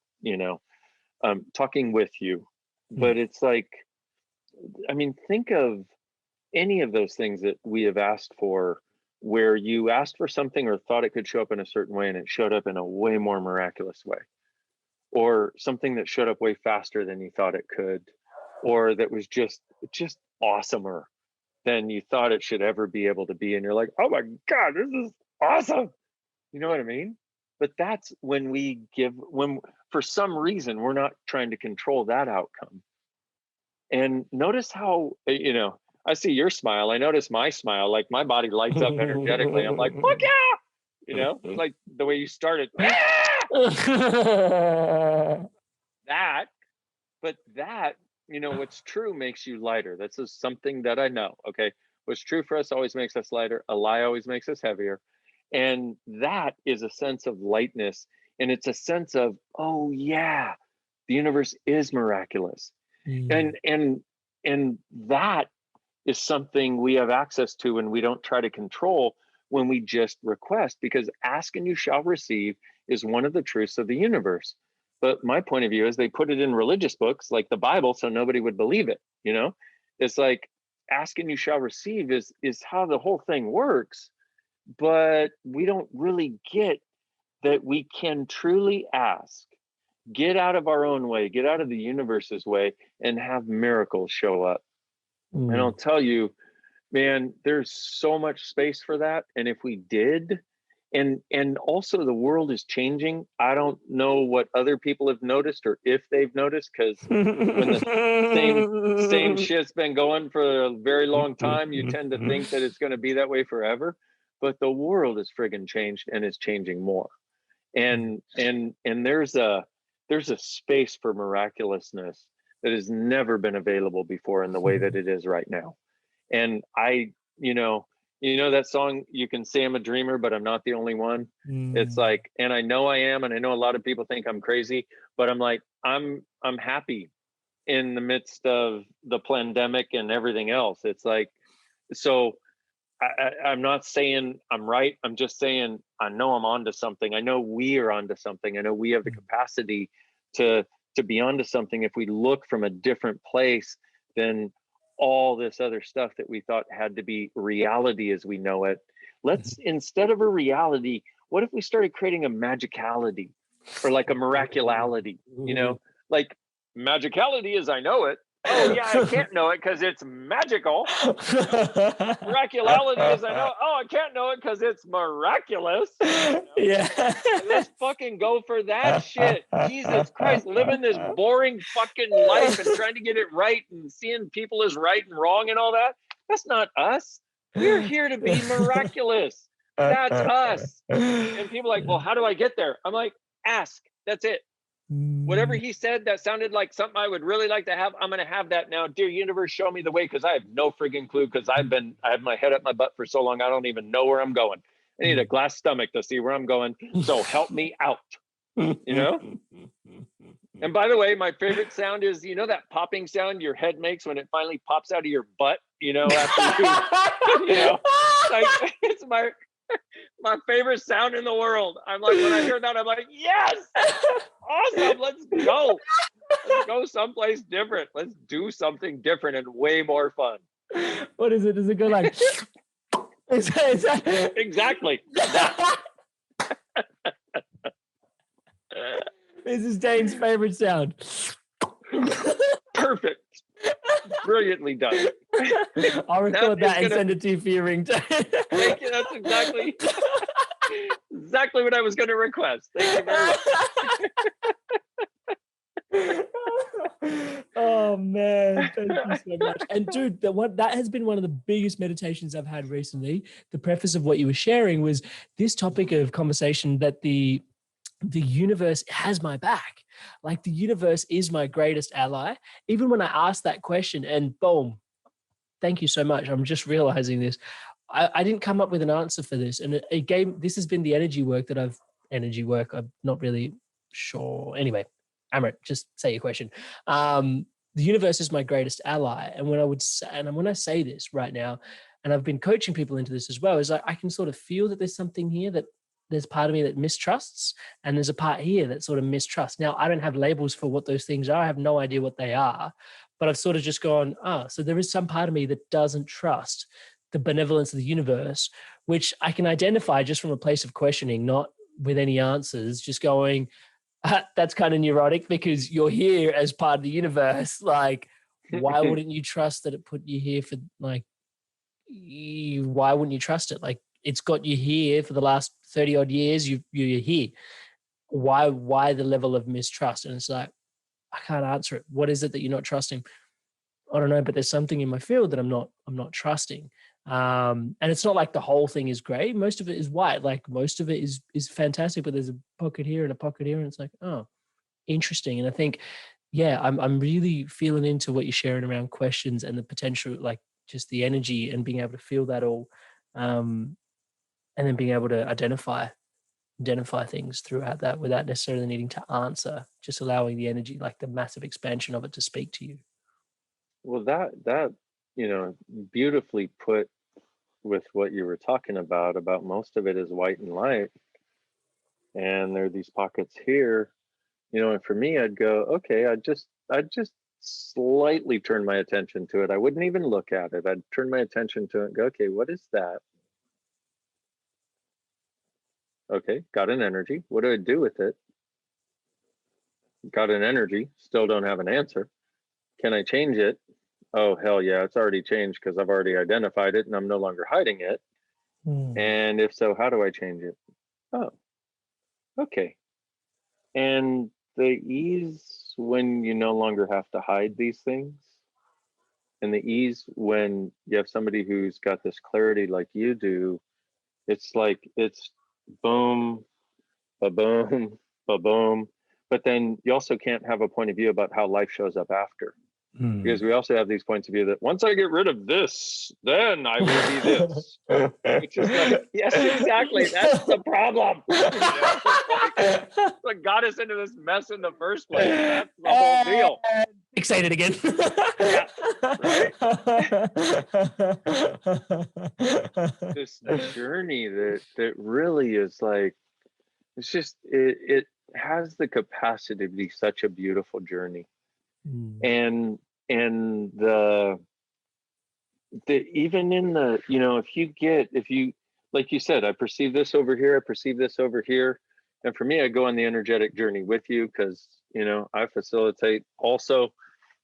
I'm talking with you. But it's like, I mean, think of any of those things that we have asked for, where you asked for something or thought it could show up in a certain way and it showed up in a way more miraculous way, or something that showed up way faster than you thought it could, or that was just awesomer than you thought it should ever be able to be. And you're like, oh my God, this is awesome. You know what I mean? But that's when when for some reason, we're not trying to control that outcome. And notice how, I see your smile. I notice my smile, like my body lights up energetically. I'm like, fuck yeah. Like the way you started. That, what's true makes you lighter. That's just something that I know. Okay. What's true for us always makes us lighter. A lie always makes us heavier. And that is a sense of lightness. And it's a sense of, oh yeah, the universe is miraculous. And that is something we have access to, and we don't try to control when we just request, because ask and you shall receive is one of the truths of the universe. But my point of view is they put it in religious books like the Bible so nobody would believe it. It's like ask and you shall receive is how the whole thing works. But we don't really get that we can truly ask, get out of our own way, get out of the universe's way, and have miracles show up. And I'll tell you, man, there's so much space for that. And if we did, and also the world is changing. I don't know what other people have noticed or if they've noticed, because when the same shit's been going for a very long time, you tend to think that it's going to be that way forever. But the world is friggin' changed, and it's changing more. And there's a there's a space for miraculousness that has never been available before in the way that it is right now. And you know that song, you can say I'm a dreamer, but I'm not the only one. It's like, and I know I am, and I know a lot of people think I'm crazy, but I'm like, I'm happy in the midst of the pandemic and everything else. It's like, so I'm not saying I'm right. I'm just saying I know I'm onto something. I know we are onto something. I know we have the capacity to be onto something if we look from a different place than all this other stuff that we thought had to be reality as we know it. Let's, instead of a reality, what if we started creating a magicality or like a miraculality, you know, like magicality as I know it. Oh yeah, I can't know it because it's magical. Miraculality is I know. Oh, I can't know it because it's miraculous. You know? Yeah. Let's fucking go for that shit. Jesus Christ, living this boring fucking life and trying to get it right and seeing people as right and wrong and all that. That's not us. We're here to be miraculous. That's us. And people are like, well, how do I get there? I'm like, ask. That's it. Whatever he said that sounded like something I would really like to have, I'm going to have that now. Dear universe, show me the way, because I have no friggin' clue, because I have my head up my butt for so long, I don't even know where I'm going. I need a glass stomach to see where I'm going. So help me out, you know? And by the way, my favorite sound is, you know, that popping sound your head makes when it finally pops out of your butt, you know, after you, you know, like it's my favorite sound in the world. I'm like, when I hear that, I'm like, yes, awesome. Let's go. Let's go someplace different. Let's do something different and way more fun. What is it? Does it go like? Is that... Exactly. That. This is Dain's favorite sound. Perfect. Brilliantly done. I'll record that and send it to you for your ringtone. Thank you. That's exactly what I was going to request. Thank you very much. Oh man, thank you so much. And dude, that has been one of the biggest meditations I've had recently. The preface of what you were sharing was this topic of conversation that the universe has my back. Like the universe is my greatest ally. Even when I asked that question and boom, thank you so much. I'm just realizing this. I didn't come up with an answer for this. And this has been the energy work. I'm not really sure. Anyway, Amrit, just say your question. The universe is my greatest ally. And when I say this right now, and I've been coaching people into this as well, is like, I can sort of feel that there's something here that there's part of me that mistrusts, and there's a part here that sort of mistrusts. Now, I don't have labels for what those things are. I have no idea what they are, but I've sort of just gone, so there is some part of me that doesn't trust the benevolence of the universe, which I can identify just from a place of questioning, not with any answers, just going, that's kind of neurotic because you're here as part of the universe. Like, why wouldn't you trust that it put you here for like, why wouldn't you trust it? Like, it's got you here for the last 30 odd years. You're here. Why the level of mistrust? And it's like, I can't answer it. What is it that you're not trusting? I don't know, but there's something in my field that I'm not trusting. And it's not like the whole thing is gray. Most of it is white. Like most of it is fantastic, but there's a pocket here and a pocket here. And it's like, oh, interesting. And I think, yeah, I'm really feeling into what you're sharing around questions and the potential, like just the energy and being able to feel that all. And then being able to identify things throughout that without necessarily needing to answer, just allowing the energy, like the massive expansion of it, to speak to you. Well, that you know, beautifully put with what you were talking about most of it is white and light, and there are these pockets here, you know. And for me, I'd go, okay, I'd just slightly turn my attention to it. I wouldn't even look at it. I'd turn my attention to it and go, okay, what is that? Okay, got an energy. What do I do with it? Got an energy, still don't have an answer. Can I change it? Oh, hell yeah, it's already changed because I've already identified it and I'm no longer hiding it. And if so, how do I change it? Oh, okay. And the ease when you no longer have to hide these things, and the ease when you have somebody who's got this clarity like you do, it's like it's boom, ba boom, ba boom. but then you also can't have a point of view about how life shows up after. Because we also have these points of view that once I get rid of this, then I will be this. Which is like, yes, exactly. That's the problem. You know? Like, what got us into this mess in the first place. That's the whole deal. Fixated again. Yeah, right? This journey that really is like, it's just, it has the capacity to be such a beautiful journey. And the even in the, you know, if you like you said, I perceive this over here, I perceive this over here, and for me, I go on the energetic journey with you, because, you know, I facilitate also,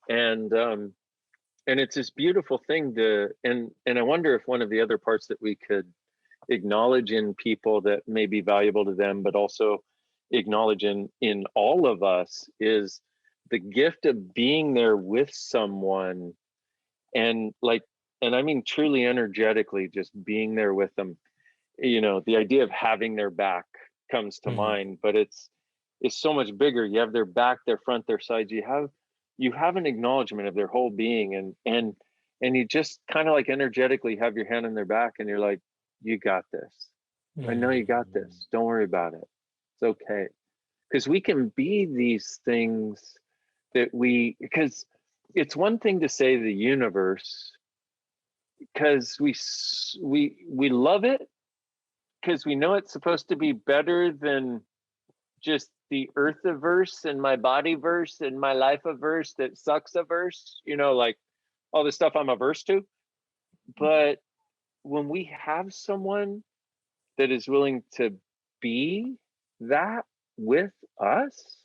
and it's this beautiful thing and I wonder if one of the other parts that we could acknowledge in people that may be valuable to them, but also acknowledge in all of us, is the gift of being there with someone, and I mean truly energetically just being there with them. You know, the idea of having their back comes to mind, but it's so much bigger. You have their back, their front, their sides. You have an acknowledgement of their whole being, and you just kind of like energetically have your hand on their back, and you're like, you got this. I know you got this. Don't worry about it. It's okay. Because we can be these things because it's one thing to say the universe, because we love it, because we know it's supposed to be better than just the earth-averse and my body-verse and my life-averse that sucks-averse, you know, like all the stuff I'm averse to. But when we have someone that is willing to be that with us,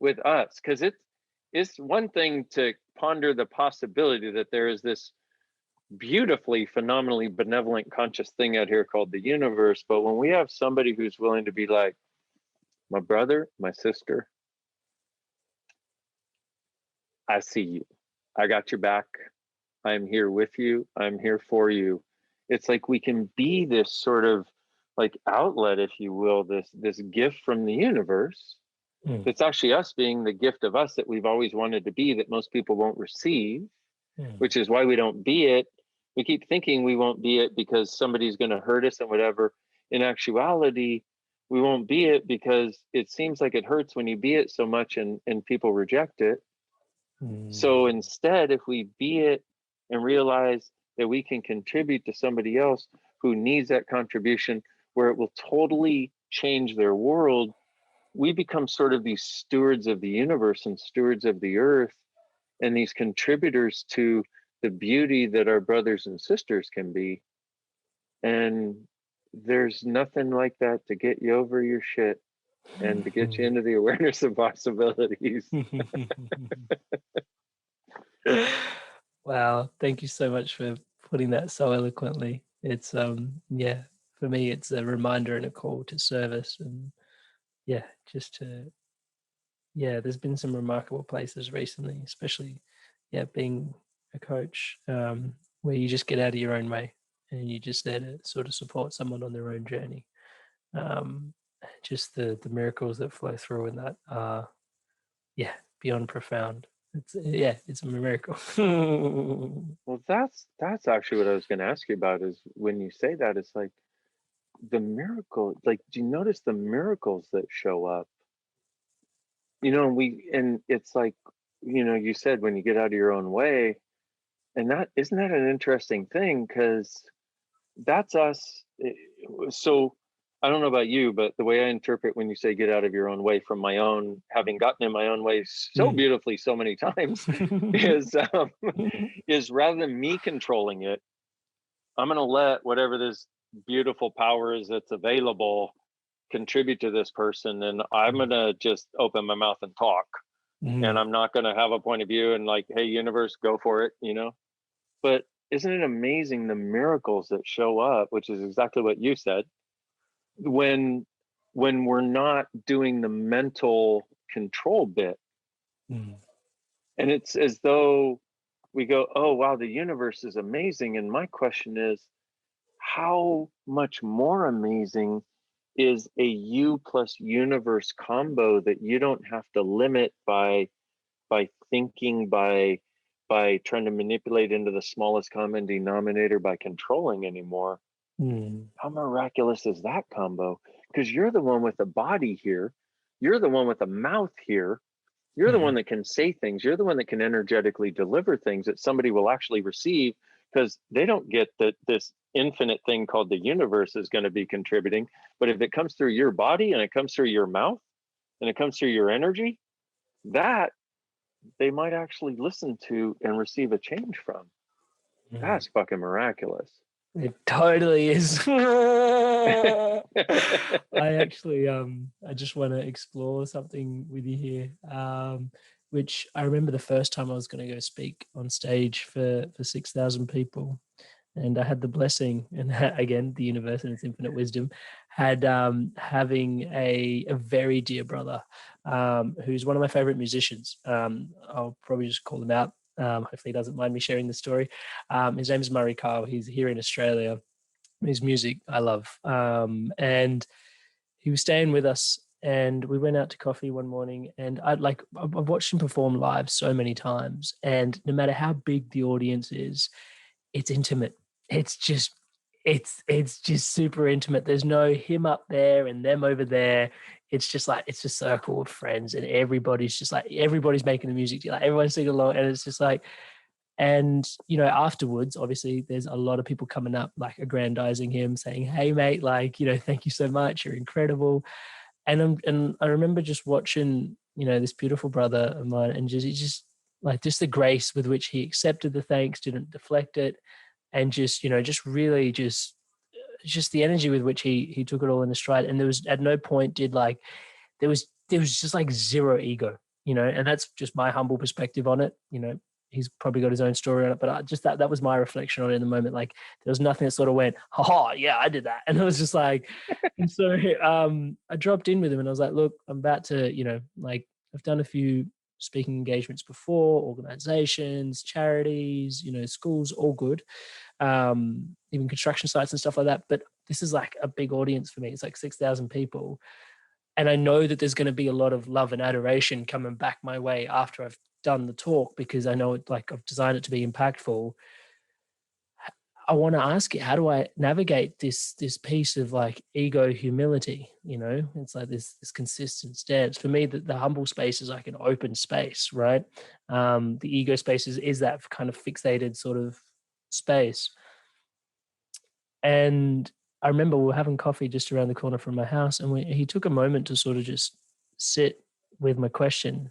because it's one thing to ponder the possibility that there is this beautifully, phenomenally benevolent conscious thing out here called the universe. But when we have somebody who's willing to be like, my brother, my sister, I see you. I got your back. I'm here with you. I'm here for you. It's like we can be this sort of like outlet, if you will, this gift from the universe. It's actually us being the gift of us that we've always wanted to be, that most people won't receive, which is why we don't be it. We keep thinking we won't be it because somebody's going to hurt us and whatever. In actuality, we won't be it because it seems like it hurts when you be it so much and people reject it. So instead, if we be it and realize that we can contribute to somebody else who needs that contribution, where it will totally change their world, we become sort of these stewards of the universe and stewards of the earth, and these contributors to the beauty that our brothers and sisters can be. And there's nothing like that to get you over your shit and to get you into the awareness of possibilities. Wow, thank you so much for putting that so eloquently. It's yeah, for me it's a reminder and a call to service, and yeah, just to there's been some remarkable places recently, especially being a coach, where you just get out of your own way and you just there to sort of support someone on their own journey. Just the miracles that flow through in that are beyond profound. It's a miracle. Well, that's actually what I was going to ask you about, is when you say that, it's like the miracle, like, do you notice the miracles that show up? You know, and it's like, you know, you said when you get out of your own way, and that isn't that an interesting thing, because that's us. So I don't know about you, but the way I interpret when you say get out of your own way, from my own having gotten in my own way so beautifully so many times, is rather than me controlling it, I'm going to let whatever this beautiful power is that's available contribute to this person, and I'm going to just open my mouth and talk. And I'm not going to have a point of view and like, hey, universe, go for it, you know. But isn't it amazing the miracles that show up, which is exactly what you said, when we're not doing the mental control bit. And it's as though we go, oh wow, the universe is amazing. And my question is, how much more amazing is a you plus universe combo that you don't have to limit by thinking, by trying to manipulate into the smallest common denominator, by controlling anymore. How miraculous is that combo? Because you're the one with the body here, you're the one with the mouth here, you're the one that can say things, you're the one that can energetically deliver things that somebody will actually receive, because they don't get that this infinite thing called the universe is going to be contributing. But if it comes through your body and it comes through your mouth and it comes through your energy, that they might actually listen to and receive a change from. That's fucking miraculous. It totally is. I actually, I just want to explore something with you here, which I remember the first time I was going to go speak on stage for 6,000 people. And I had the blessing, and again, the universe and its infinite wisdom, had having a very dear brother who's one of my favorite musicians. I'll probably just call him out. Hopefully he doesn't mind me sharing the story. His name is Murray Kyle. He's here in Australia. His music I love. And he was staying with us, and we went out to coffee one morning, and I've watched him perform live so many times, and no matter how big the audience is, it's intimate. It's just super intimate. There's no him up there and them over there. It's just like, it's a circle of friends, and everybody's just like, everybody's making the music, like everyone's singing along, and it's just like, and afterwards, obviously there's a lot of people coming up, like aggrandizing him, saying, "Hey mate, like, thank you so much, you're incredible." And I remember just watching, this beautiful brother of mine, and just the grace with which he accepted the thanks, didn't deflect it, and just really just the energy with which he took it all in the stride. And there was at no point there was just like zero ego, and that's just my humble perspective on it. He's probably got his own story on it, but that was my reflection on it in the moment. Like, there was nothing that sort of went, "Ha, yeah, I did that." And it was just like, and so I dropped in with him, and I was like, "Look, I'm about to, I've done a few speaking engagements before, organizations, charities, schools, all good, even construction sites and stuff like that. But this is like a big audience for me. It's like 6,000 people. And I know that there's going to be a lot of love and adoration coming back my way after I've done the talk, because I know I've designed it to be impactful. I want to ask you, how do I navigate this piece of like ego humility? It's like this consistent stance. For me, the humble space is like an open space, right? The ego space is that kind of fixated sort of space. And I remember we were having coffee just around the corner from my house, and he took a moment to sort of just sit with my question.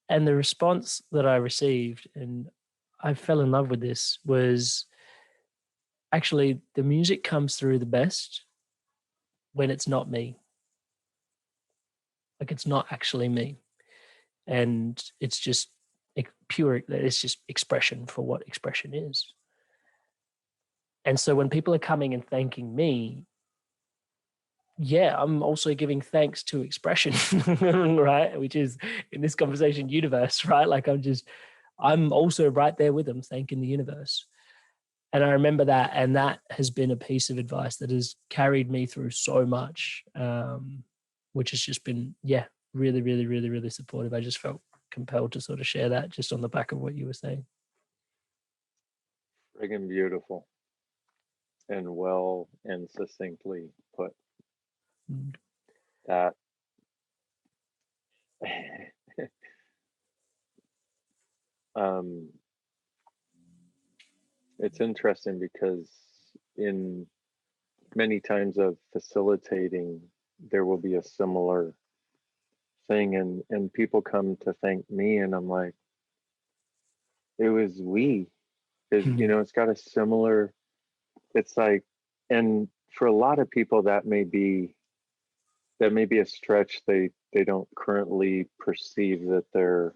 And the response that I received, and I fell in love with this, was actually, the music comes through the best when it's not me. Like, it's not actually me. And it's just it's just expression for what expression is. And so when people are coming and thanking me, yeah, I'm also giving thanks to expression, right? Which is, in this conversation, universe, right? Like, I'm also right there with them, thanking the universe. And I remember that, and that has been a piece of advice that has carried me through so much, which has just been, yeah, really, really, really, really supportive. I just felt compelled to sort of share that just on the back of what you were saying. Friggin' beautiful and well and succinctly put. That it's interesting, because in many times of facilitating, there will be a similar thing, and people come to thank me, and I'm like, it was we. It's got a similar, it's like, and for a lot of people that may be a stretch they don't currently perceive that they're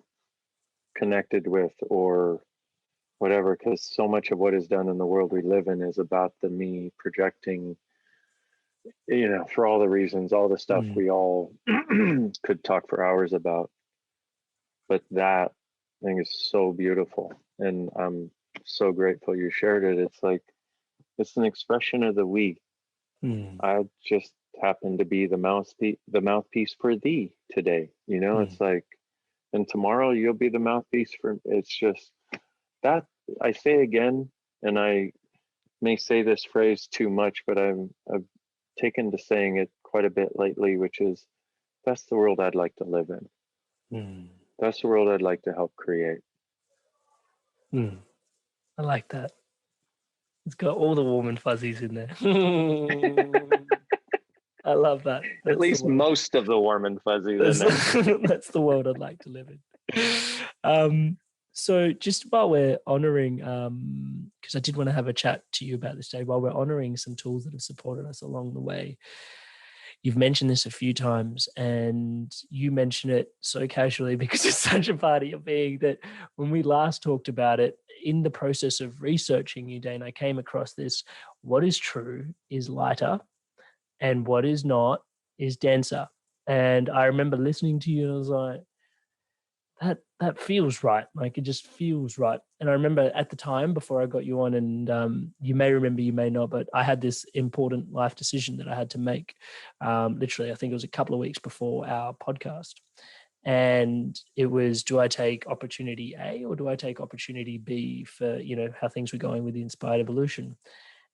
connected with or whatever, because so much of what is done in the world we live in is about the me projecting, for all the reasons, all the stuff we all could talk for hours about. But that thing is so beautiful, and I'm so grateful you shared it. It's like, it's an expression of the we. I just happen to be the mouthpiece for thee today. It's like, and tomorrow you'll be the mouthpiece for. It's just that I say again, and I may say this phrase too much, but I've taken to saying it quite a bit lately, which is, that's the world I'd like to live in. That's the world I'd like to help create. I like that. It's got all the warm and fuzzies in there. I love that. That's at least most of the warm and fuzzies in there. That's the world I'd like to live in. So just while we're honoring, because I did want to have a chat to you about this day, while we're honoring some tools that have supported us along the way, you've mentioned this a few times, and you mention it so casually because it's such a part of your being that when we last talked about it, in the process of researching you, Dain, I came across this: what is true is lighter, and what is not is denser. And I remember listening to you, and I was like, that feels right. Like, it just feels right. And I remember at the time before I got you on, and you may remember, you may not, but I had this important life decision that I had to make. Literally, I think it was a couple of weeks before our podcast. And it was, do I take opportunity A or do I take opportunity B for, how things were going with the Inspired Evolution?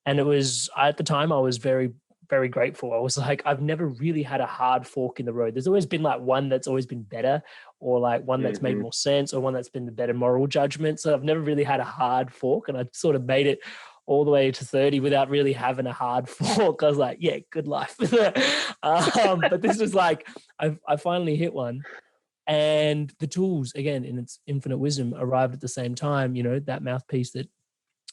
And it was, at the time, I was very, very grateful. I was like, I've never really had a hard fork in the road. There's always been like one that's always been better, or like one that's made more sense, or one that's been the better moral judgment. So I've never really had a hard fork, and I sort of made it all the way to 30 without really having a hard fork. I was like, yeah, good life. But this was like, I finally hit one. And the tools, again, in its infinite wisdom, arrived at the same time. That mouthpiece that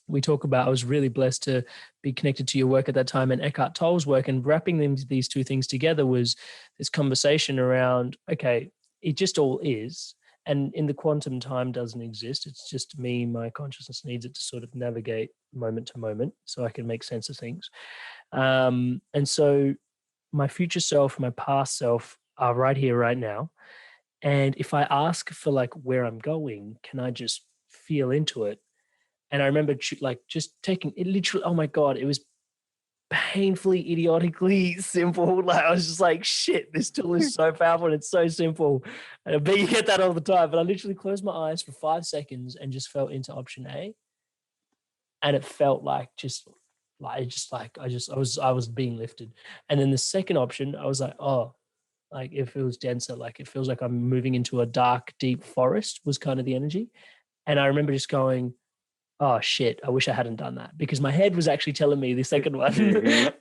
we talk about. I was really blessed to be connected to your work at that time and Eckhart Tolle's work, and wrapping these two things together was this conversation around, okay, it just all is. And in the quantum, time doesn't exist. It's just me, my consciousness needs it to sort of navigate moment to moment so I can make sense of things. And so my future self, my past self are right here, right now. And if I ask for like where I'm going, can I just feel into it? And I remember like just taking it literally, oh my God, it was painfully, idiotically simple. Like I was just like, shit, this tool is so powerful and it's so simple. And I bet you get that all the time. But I literally closed my eyes for 5 seconds and just fell into option A. And it felt like I was being lifted. And then the second option, I was like, oh, like it feels denser. Like it feels like I'm moving into a dark, deep forest was kind of the energy. And I remember just going, oh shit, I wish I hadn't done that, because my head was actually telling me the second one. And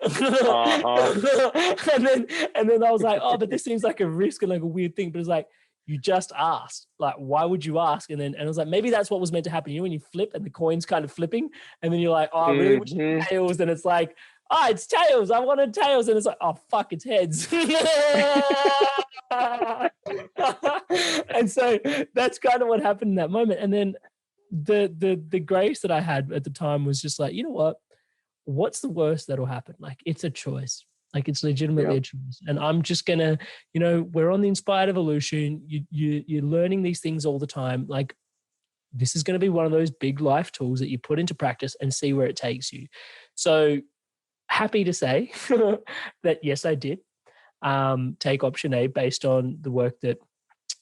then I was like, oh, but this seems like a risk and like a weird thing. But it's like, you just asked. Like, why would you ask? And I was like, maybe that's what was meant to happen. When you flip and the coin's kind of flipping, and then you're like, oh, I really wish it was tails. And it's like, oh, it's tails. I wanted tails. And it's like, oh, fuck, it's heads. And so that's kind of what happened in that moment. And then the grace that I had at the time was just like, you know what's the worst that'll happen? Like, it's a choice. Like, it's legitimately a choice. And I'm just gonna, we're on the Inspired Evolution. You're learning these things all the time. Like, this is going to be one of those big life tools that you put into practice and see where it takes you. So happy to say that yes, I did take option A based on the work that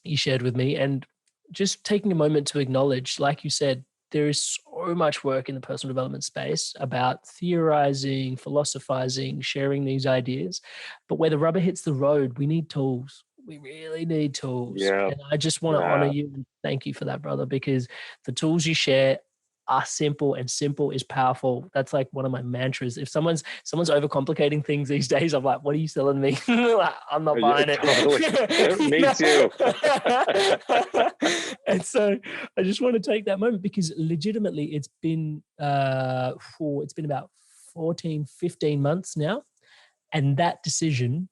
you shared with me. And just taking a moment to acknowledge, like you said, there is so much work in the personal development space about theorizing, philosophizing, sharing these ideas. But where the rubber hits the road, we need tools. We really need tools. Yeah. And I just want to honor you and thank you for that, brother, because the tools you share are simple, and simple is powerful. That's like one of my mantras. If someone's overcomplicating things these days, I'm like, what are you selling me? Like, I'm not buying it. Totally. Me too. And so I just want to take that moment, because legitimately it's been about 14, 15 months now. And that decision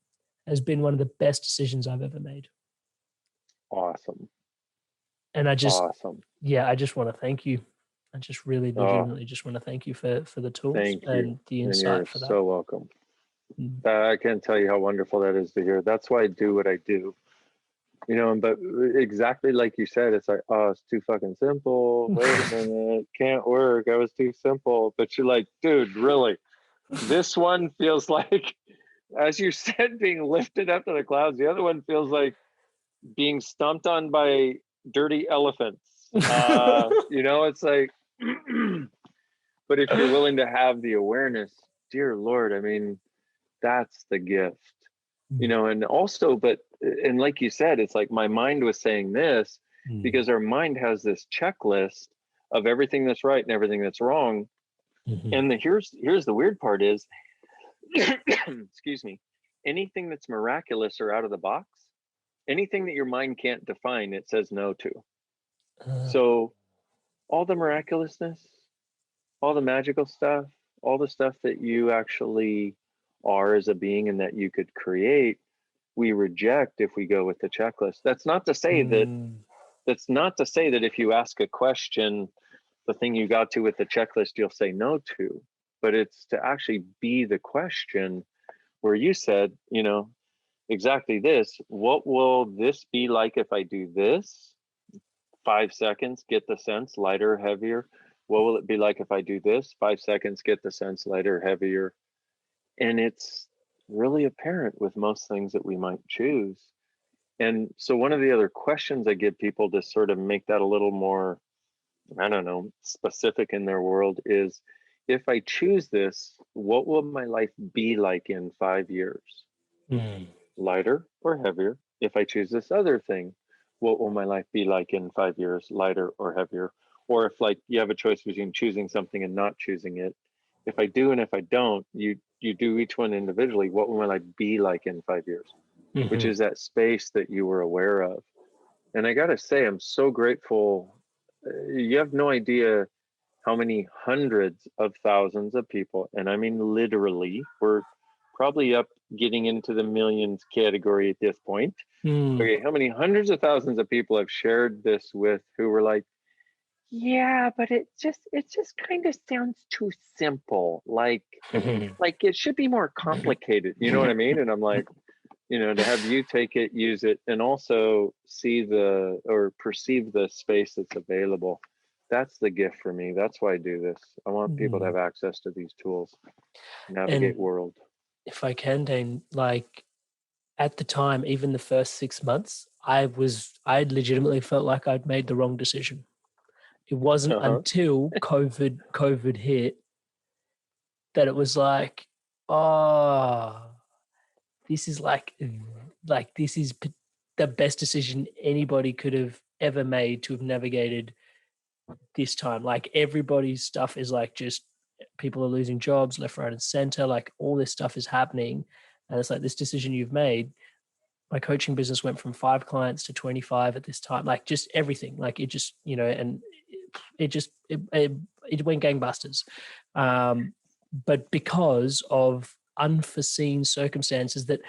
has been one of the best decisions I've ever made. Awesome. And I just want to thank you. I just really legitimately just want to thank you for the tools and the insight for that. So welcome. I can't tell you how wonderful that is to hear. That's why I do what I do. But exactly like you said, it's like, oh, it's too fucking simple. Wait a minute, can't work. I was too simple. But you're like, dude, really? This one feels like, as you said, being lifted up to the clouds. The other one feels like being stomped on by dirty elephants. It's like, but if you're willing to have the awareness, dear Lord, I mean, that's the gift, and also, and like you said, it's like my mind was saying this because our mind has this checklist of everything that's right and everything that's wrong. And here's the weird part is, excuse me, anything that's miraculous or out of the box, anything that your mind can't define, it says no to. So all the miraculousness, all the magical stuff, all the stuff that you actually are as a being and that you could create, we reject if we go with the checklist. That's not to say that if you ask a question, the thing you got to with the checklist, you'll say no to, but it's to actually be the question where you said, exactly this, what will this be like if I do this? 5 seconds, get the sense, lighter, heavier. What will it be like if I do this? 5 seconds, get the sense, lighter, heavier. And it's really apparent with most things that we might choose. And so one of the other questions I give people to sort of make that a little more, I don't know, specific in their world is, if I choose this, what will my life be like in 5 years? Lighter or heavier? If I choose this other thing, what will my life be like in 5 years? Lighter or heavier? Or if like you have a choice between choosing something and not choosing it, if I do and if I don't, you do each one individually, what will my life be like in 5 years? Which is that space that you were aware of. And I gotta say, I'm so grateful. You have no idea how many hundreds of thousands of people, and I mean literally, we're probably up getting into the millions category at this point. Okay, how many hundreds of thousands of people have shared this with, who were like, yeah, but it just kind of sounds too simple. Like it should be more complicated. You know what I mean? And I'm like, to have you take it, use it, and also see or perceive the space that's available. That's the gift for me. That's why I do this. I want people to have access to these tools, navigate world. If I can, Dane, like at the time, even the first 6 months, I legitimately felt like I'd made the wrong decision. It wasn't until COVID hit that it was like, oh, this is like this is the best decision anybody could have ever made to have navigated this time. Like everybody's stuff is like, just people are losing jobs left, right, and center. Like all this stuff is happening. And it's like, this decision you've made, my coaching business went from 5 clients to 25 at this time, like just everything, like it just, and it went gangbusters. But because of unforeseen circumstances that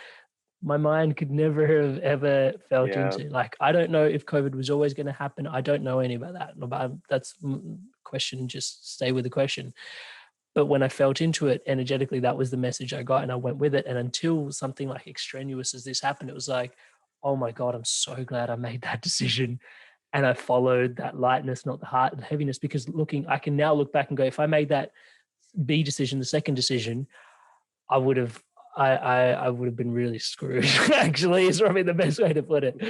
my mind could never have ever felt into. Like, I don't know if COVID was always going to happen. I don't know any about that. But that's question. Just stay with the question. But when I felt into it energetically, that was the message I got, and I went with it. And until something like extraneous as this happened, it was like, oh my God, I'm so glad I made that decision. And I followed that lightness, not the heart and heaviness, because I can now look back and go, if I made that B decision, the second decision, I would have been really screwed. Actually, is probably the best way to put it.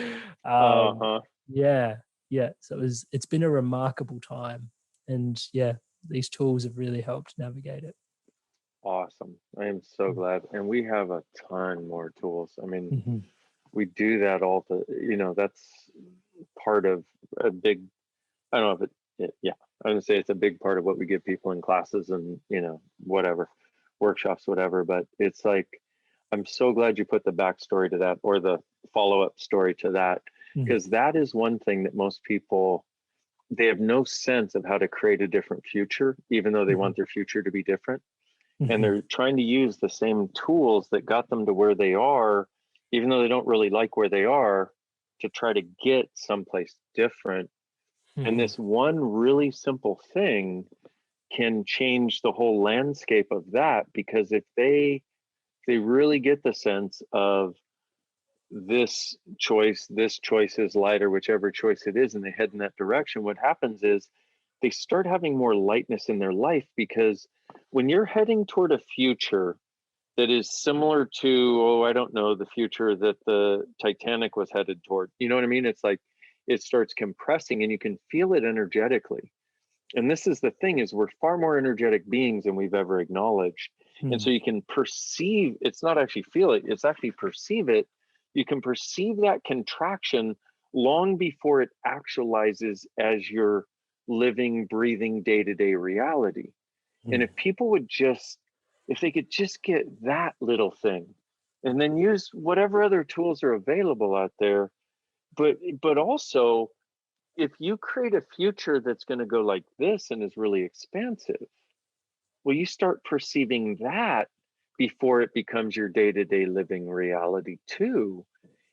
Yeah. So it's been a remarkable time, and these tools have really helped navigate it. Awesome. I am so glad. And we have a ton more tools. I mean, we do that that's part of a big, I don't know if I would say it's a big part of what we give people in classes and, whatever, workshops, whatever. But it's like, I'm so glad you put the backstory to that, or the follow-up story to that, because that is one thing that most people, they have no sense of how to create a different future, even though they want their future to be different. And they're trying to use the same tools that got them to where they are, even though they don't really like where they are, to try to get someplace different. And this one really simple thing can change the whole landscape of that, because if they really get the sense of this choice is lighter, whichever choice it is, and they head in that direction, what happens is they start having more lightness in their life, because when you're heading toward a future that is similar to, oh, I don't know, the future that the Titanic was headed toward, you know what I mean? It's like it starts compressing and you can feel it energetically. And this is the thing, is we're far more energetic beings than we've ever acknowledged. And so you can perceive, it's not actually feel it, it's actually perceive it. You can perceive that contraction long before it actualizes as your living, breathing, day-to-day reality. And if people would just, if they could just get that little thing, and then use whatever other tools are available out there, but also, if you create a future that's going to go like this and is really expansive, well, you start perceiving that before it becomes your day-to-day living reality too.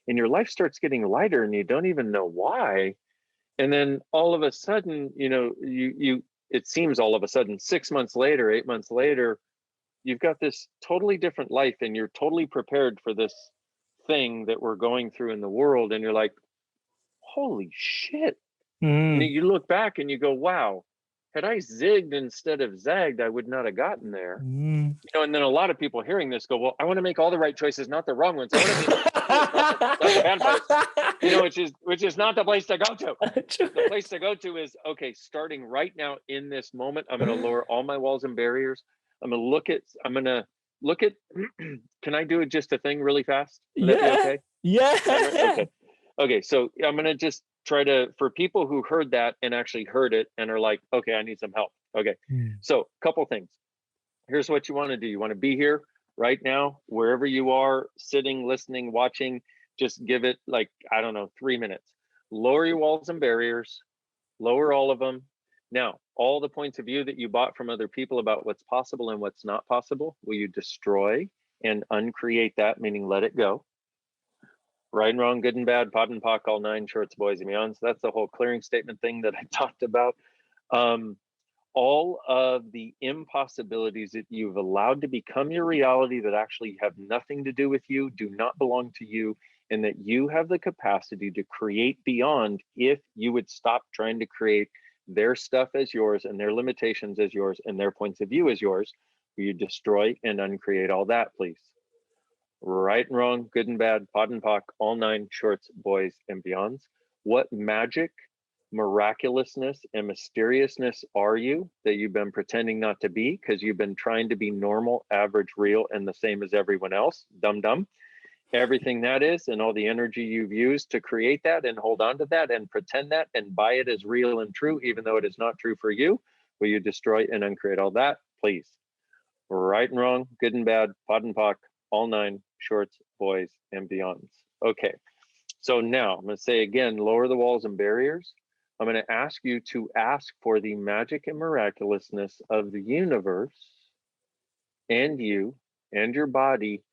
And your life starts getting lighter and you don't even know why. And then all of a sudden, you know, it seems all of a sudden 6 months later, 8 months later, you've got this totally different life and you're totally prepared for this thing that we're going through in the world. And you're like, holy shit. And you look back and you go, wow, had I zigged instead of zagged, I would not have gotten there. You know, and then a lot of people hearing this go, well, I want to make all the right choices, not the wrong ones. I want to be not the bad parts. You know, which is not the place to go to. The place to go to is, okay, starting right now in this moment, I'm going to lower all my walls and barriers. I'm going to look at, can I do it just a thing really fast? Would that be okay? Yeah. Okay. So I'm going to just try to, for people who heard that and actually heard it and are like, okay, I need some help. Okay. So a couple things. Here's what you want to do. You want to be here right now, wherever you are, sitting, listening, watching, just give it like, I don't know, 3 minutes. Lower your walls and barriers, lower all of them. Now, all the points of view that you bought from other people about what's possible and what's not possible, will you destroy and uncreate that, meaning let it go? Right and wrong, good and bad, pot and pock, all nine shorts, boys and beyonds. That's the whole clearing statement thing that I talked about. All of the impossibilities that you've allowed to become your reality that actually have nothing to do with you, do not belong to you, and that you have the capacity to create beyond if you would stop trying to create their stuff as yours and their limitations as yours and their points of view as yours. Will you destroy and uncreate all that, please? Right and wrong, good and bad, pot and pock, all nine shorts, boys and beyonds. What magic, miraculousness, and mysteriousness are you that you've been pretending not to be because you've been trying to be normal, average, real, and the same as everyone else? Dumb. Everything that is, and all the energy you've used to create that and hold on to that and pretend that and buy it as real and true, even though it is not true for you. Will you destroy and uncreate all that, please? Right and wrong, good and bad, pot and pock, all nine shorts, boys and beyonds. Okay, so now I'm going to say again, lower the walls and barriers. I'm going to ask you to ask for the magic and miraculousness of the universe and you and your body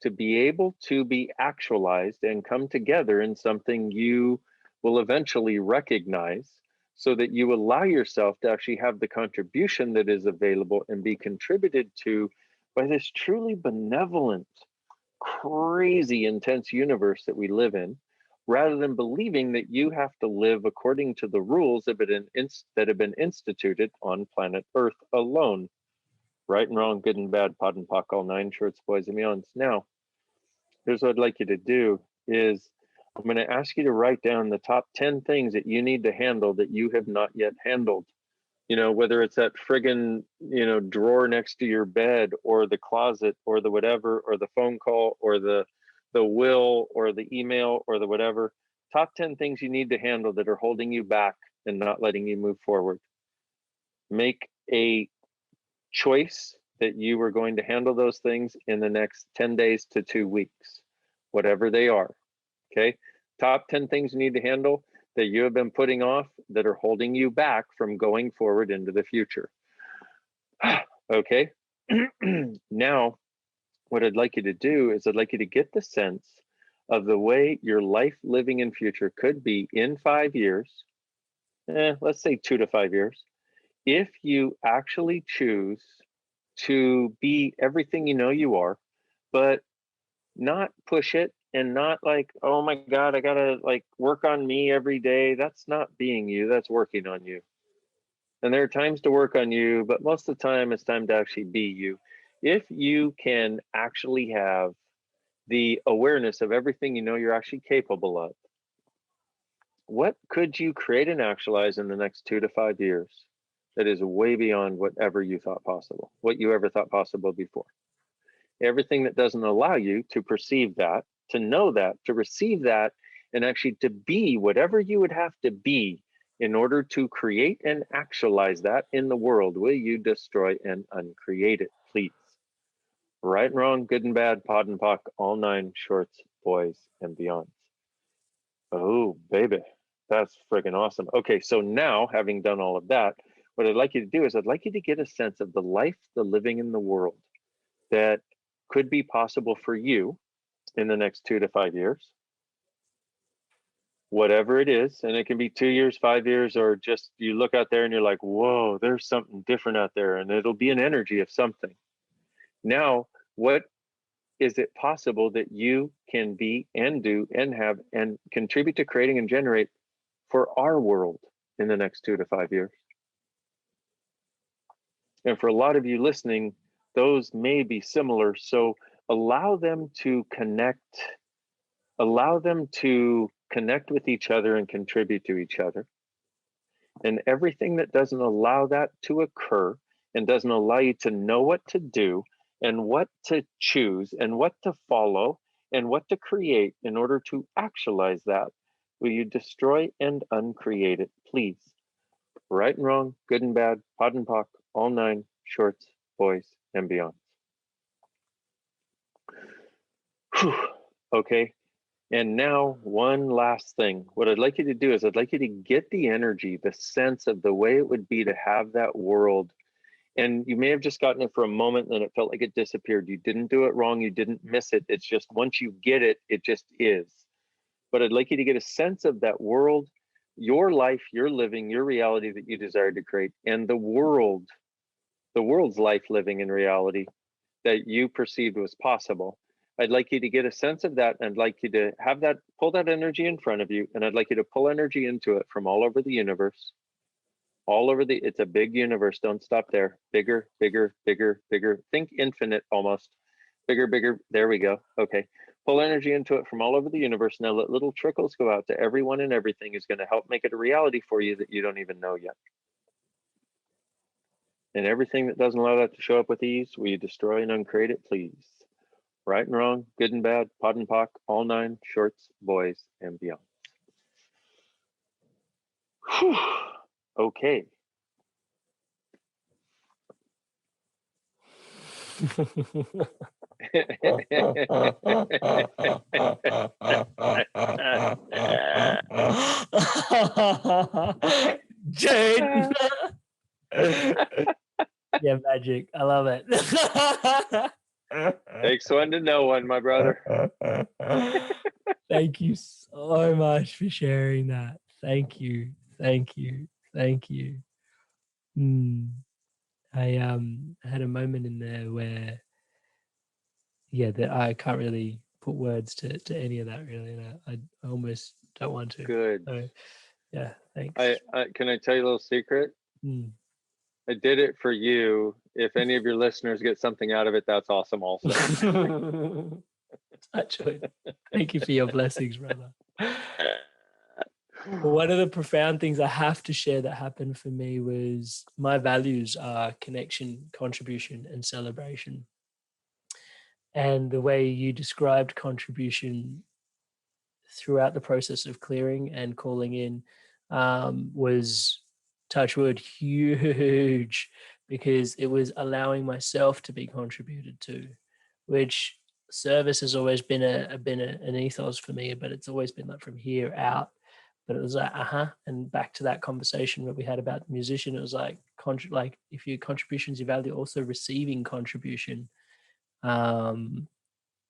to be able to be actualized and come together in something you will eventually recognize, so that you allow yourself to actually have the contribution that is available and be contributed to by this truly benevolent, crazy, intense universe that we live in, rather than believing that you have to live according to the rules that have been instituted on planet Earth alone. Right and wrong, good and bad, pot and pock, all nine shorts, boys and beyonds. Now, here's what I'd like you to do is I'm going to ask you to write down the top 10 things that you need to handle that you have not yet handled. You know, whether it's that friggin', you know, drawer next to your bed or the closet or the whatever, or the phone call or the will or the email or the whatever. Top 10 things you need to handle that are holding you back and not letting you move forward. Make a choice that you are going to handle those things in the next 10 days to 2 weeks, whatever they are. Okay. Top 10 things you need to handle that you have been putting off that are holding you back from going forward into the future. Okay. Now, what I'd like you to do is I'd like you to get the sense of the way your life, living, and future could be in 5 years. Let's say 2 to 5 years. If you actually choose to be everything you know you are, but not push it and not like, oh my God, I gotta like work on me every day. That's not being you, that's working on you. And there are times to work on you, but most of the time it's time to actually be you. If you can actually have the awareness of everything you know you're actually capable of, what could you create and actualize in the next 2 to 5 years that is way beyond whatever you thought possible, what you ever thought possible before? Everything that doesn't allow you to perceive that, to know that, to receive that, and actually to be whatever you would have to be in order to create and actualize that in the world, will you destroy and uncreate it, please? Right and wrong, good and bad, pod and pock, all 9 shorts, boys, and beyonds. Oh, baby, that's freaking awesome. Okay, so now having done all of that, what I'd like you to do is I'd like you to get a sense of the life, the living in the world that could be possible for you in the next 2 to 5 years. Whatever it is, and it can be 2 years, 5 years, or just you look out there and you're like, whoa, there's something different out there, and it'll be an energy of something. Now, what is it possible that you can be and do and have and contribute to creating and generate for our world in the next 2 to 5 years? And for a lot of you listening, those may be similar. So allow them to connect with each other and contribute to each other. And everything that doesn't allow that to occur and doesn't allow you to know what to do and what to choose and what to follow and what to create in order to actualize that, will you destroy and uncreate it, please? Right and wrong, good and bad, pod and pock, all 9 shorts, boys, and beyond. Okay. And now, one last thing. What I'd like you to do is I'd like you to get the energy, the sense of the way it would be to have that world. And you may have just gotten it for a moment and it felt like it disappeared. You didn't do it wrong. You didn't miss it. It's just once you get it, it just is. But I'd like you to get a sense of that world, your life, your living, your reality that you desire to create, and the world's life, living, and reality that you perceived was possible. I'd like you to get a sense of that, and I'd like you to have that, pull that energy in front of you, and I'd like you to pull energy into it from all over the universe, it's a big universe, don't stop there. Bigger, bigger, bigger, bigger. Think infinite almost. Bigger, bigger, there we go. Okay, pull energy into it from all over the universe. Now let little trickles go out to everyone and everything is gonna help make it a reality for you that you don't even know yet. And everything that doesn't allow that to show up with ease, will you destroy and uncreate it, please? Right and wrong, good and bad, pod and pock, all 9 shorts, boys, and beyond. Whew. Okay. Jade. Yeah, magic. I love it. Takes one to know one, my brother. Thank you so much for sharing that. Thank you. Thank you. Thank you. I had a moment in there where, yeah, that I can't really put words to any of that really, and I almost don't want to. Good. So, yeah, thanks. Can I tell you a little secret? I did it for you. If any of your listeners get something out of it, that's awesome also. Actually, thank you for your blessings, brother. Well, one of the profound things I have to share that happened for me was my values are connection, contribution, and celebration. And the way you described contribution throughout the process of clearing and calling in was, touch wood, huge, because it was allowing myself to be contributed to, which service has always been an ethos for me, but it's always been like from here out. But it was like, and back to that conversation that we had about the musician, it was like, if your contributions you value, also receiving contribution, that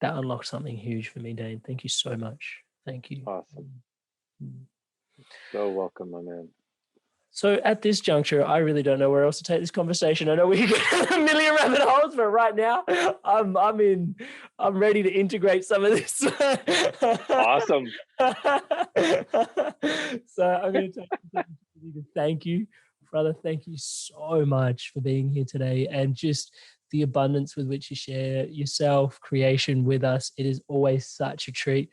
unlocked something huge for me, Dain. Thank you so much. Thank you. Awesome. So welcome, my man. So at this juncture, I really don't know where else to take this conversation. I know we could get a million rabbit holes, but right now I'm ready to integrate some of this. Awesome. So I'm going to take this opportunity to thank you brother, thank you so much for being here today, and just the abundance with which you share yourself, creation with us. It is always such a treat.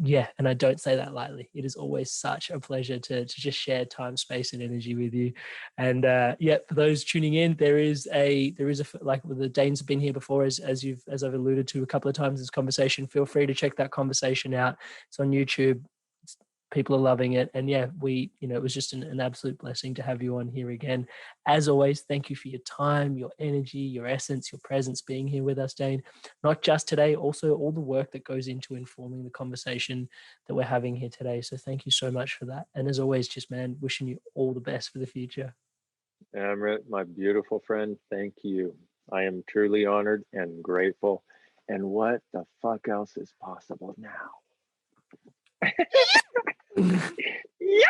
Yeah, and I don't say that lightly. It is always such a pleasure to just share time, space, and energy with you. And yeah, for those tuning in, there is a like the Danes have been here before, as I've alluded to a couple of times in this conversation. Feel free to check that conversation out. It's on YouTube. People are loving it. And yeah, it was just an absolute blessing to have you on here again. As always, thank you for your time, your energy, your essence, your presence being here with us, Dain. Not just today, also all the work that goes into informing the conversation that we're having here today. So thank you so much for that. And as always, just, man, wishing you all the best for the future. Amrit, my beautiful friend, thank you. I am truly honored and grateful. And what the fuck else is possible now? Yeah.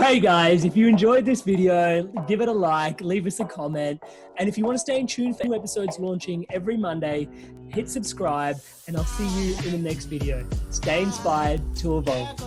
Hey guys, if you enjoyed this video, give it a like, leave us a comment. And if you want to stay in tune for new episodes launching every Monday, hit subscribe, and I'll see you in the next video. Stay inspired to evolve.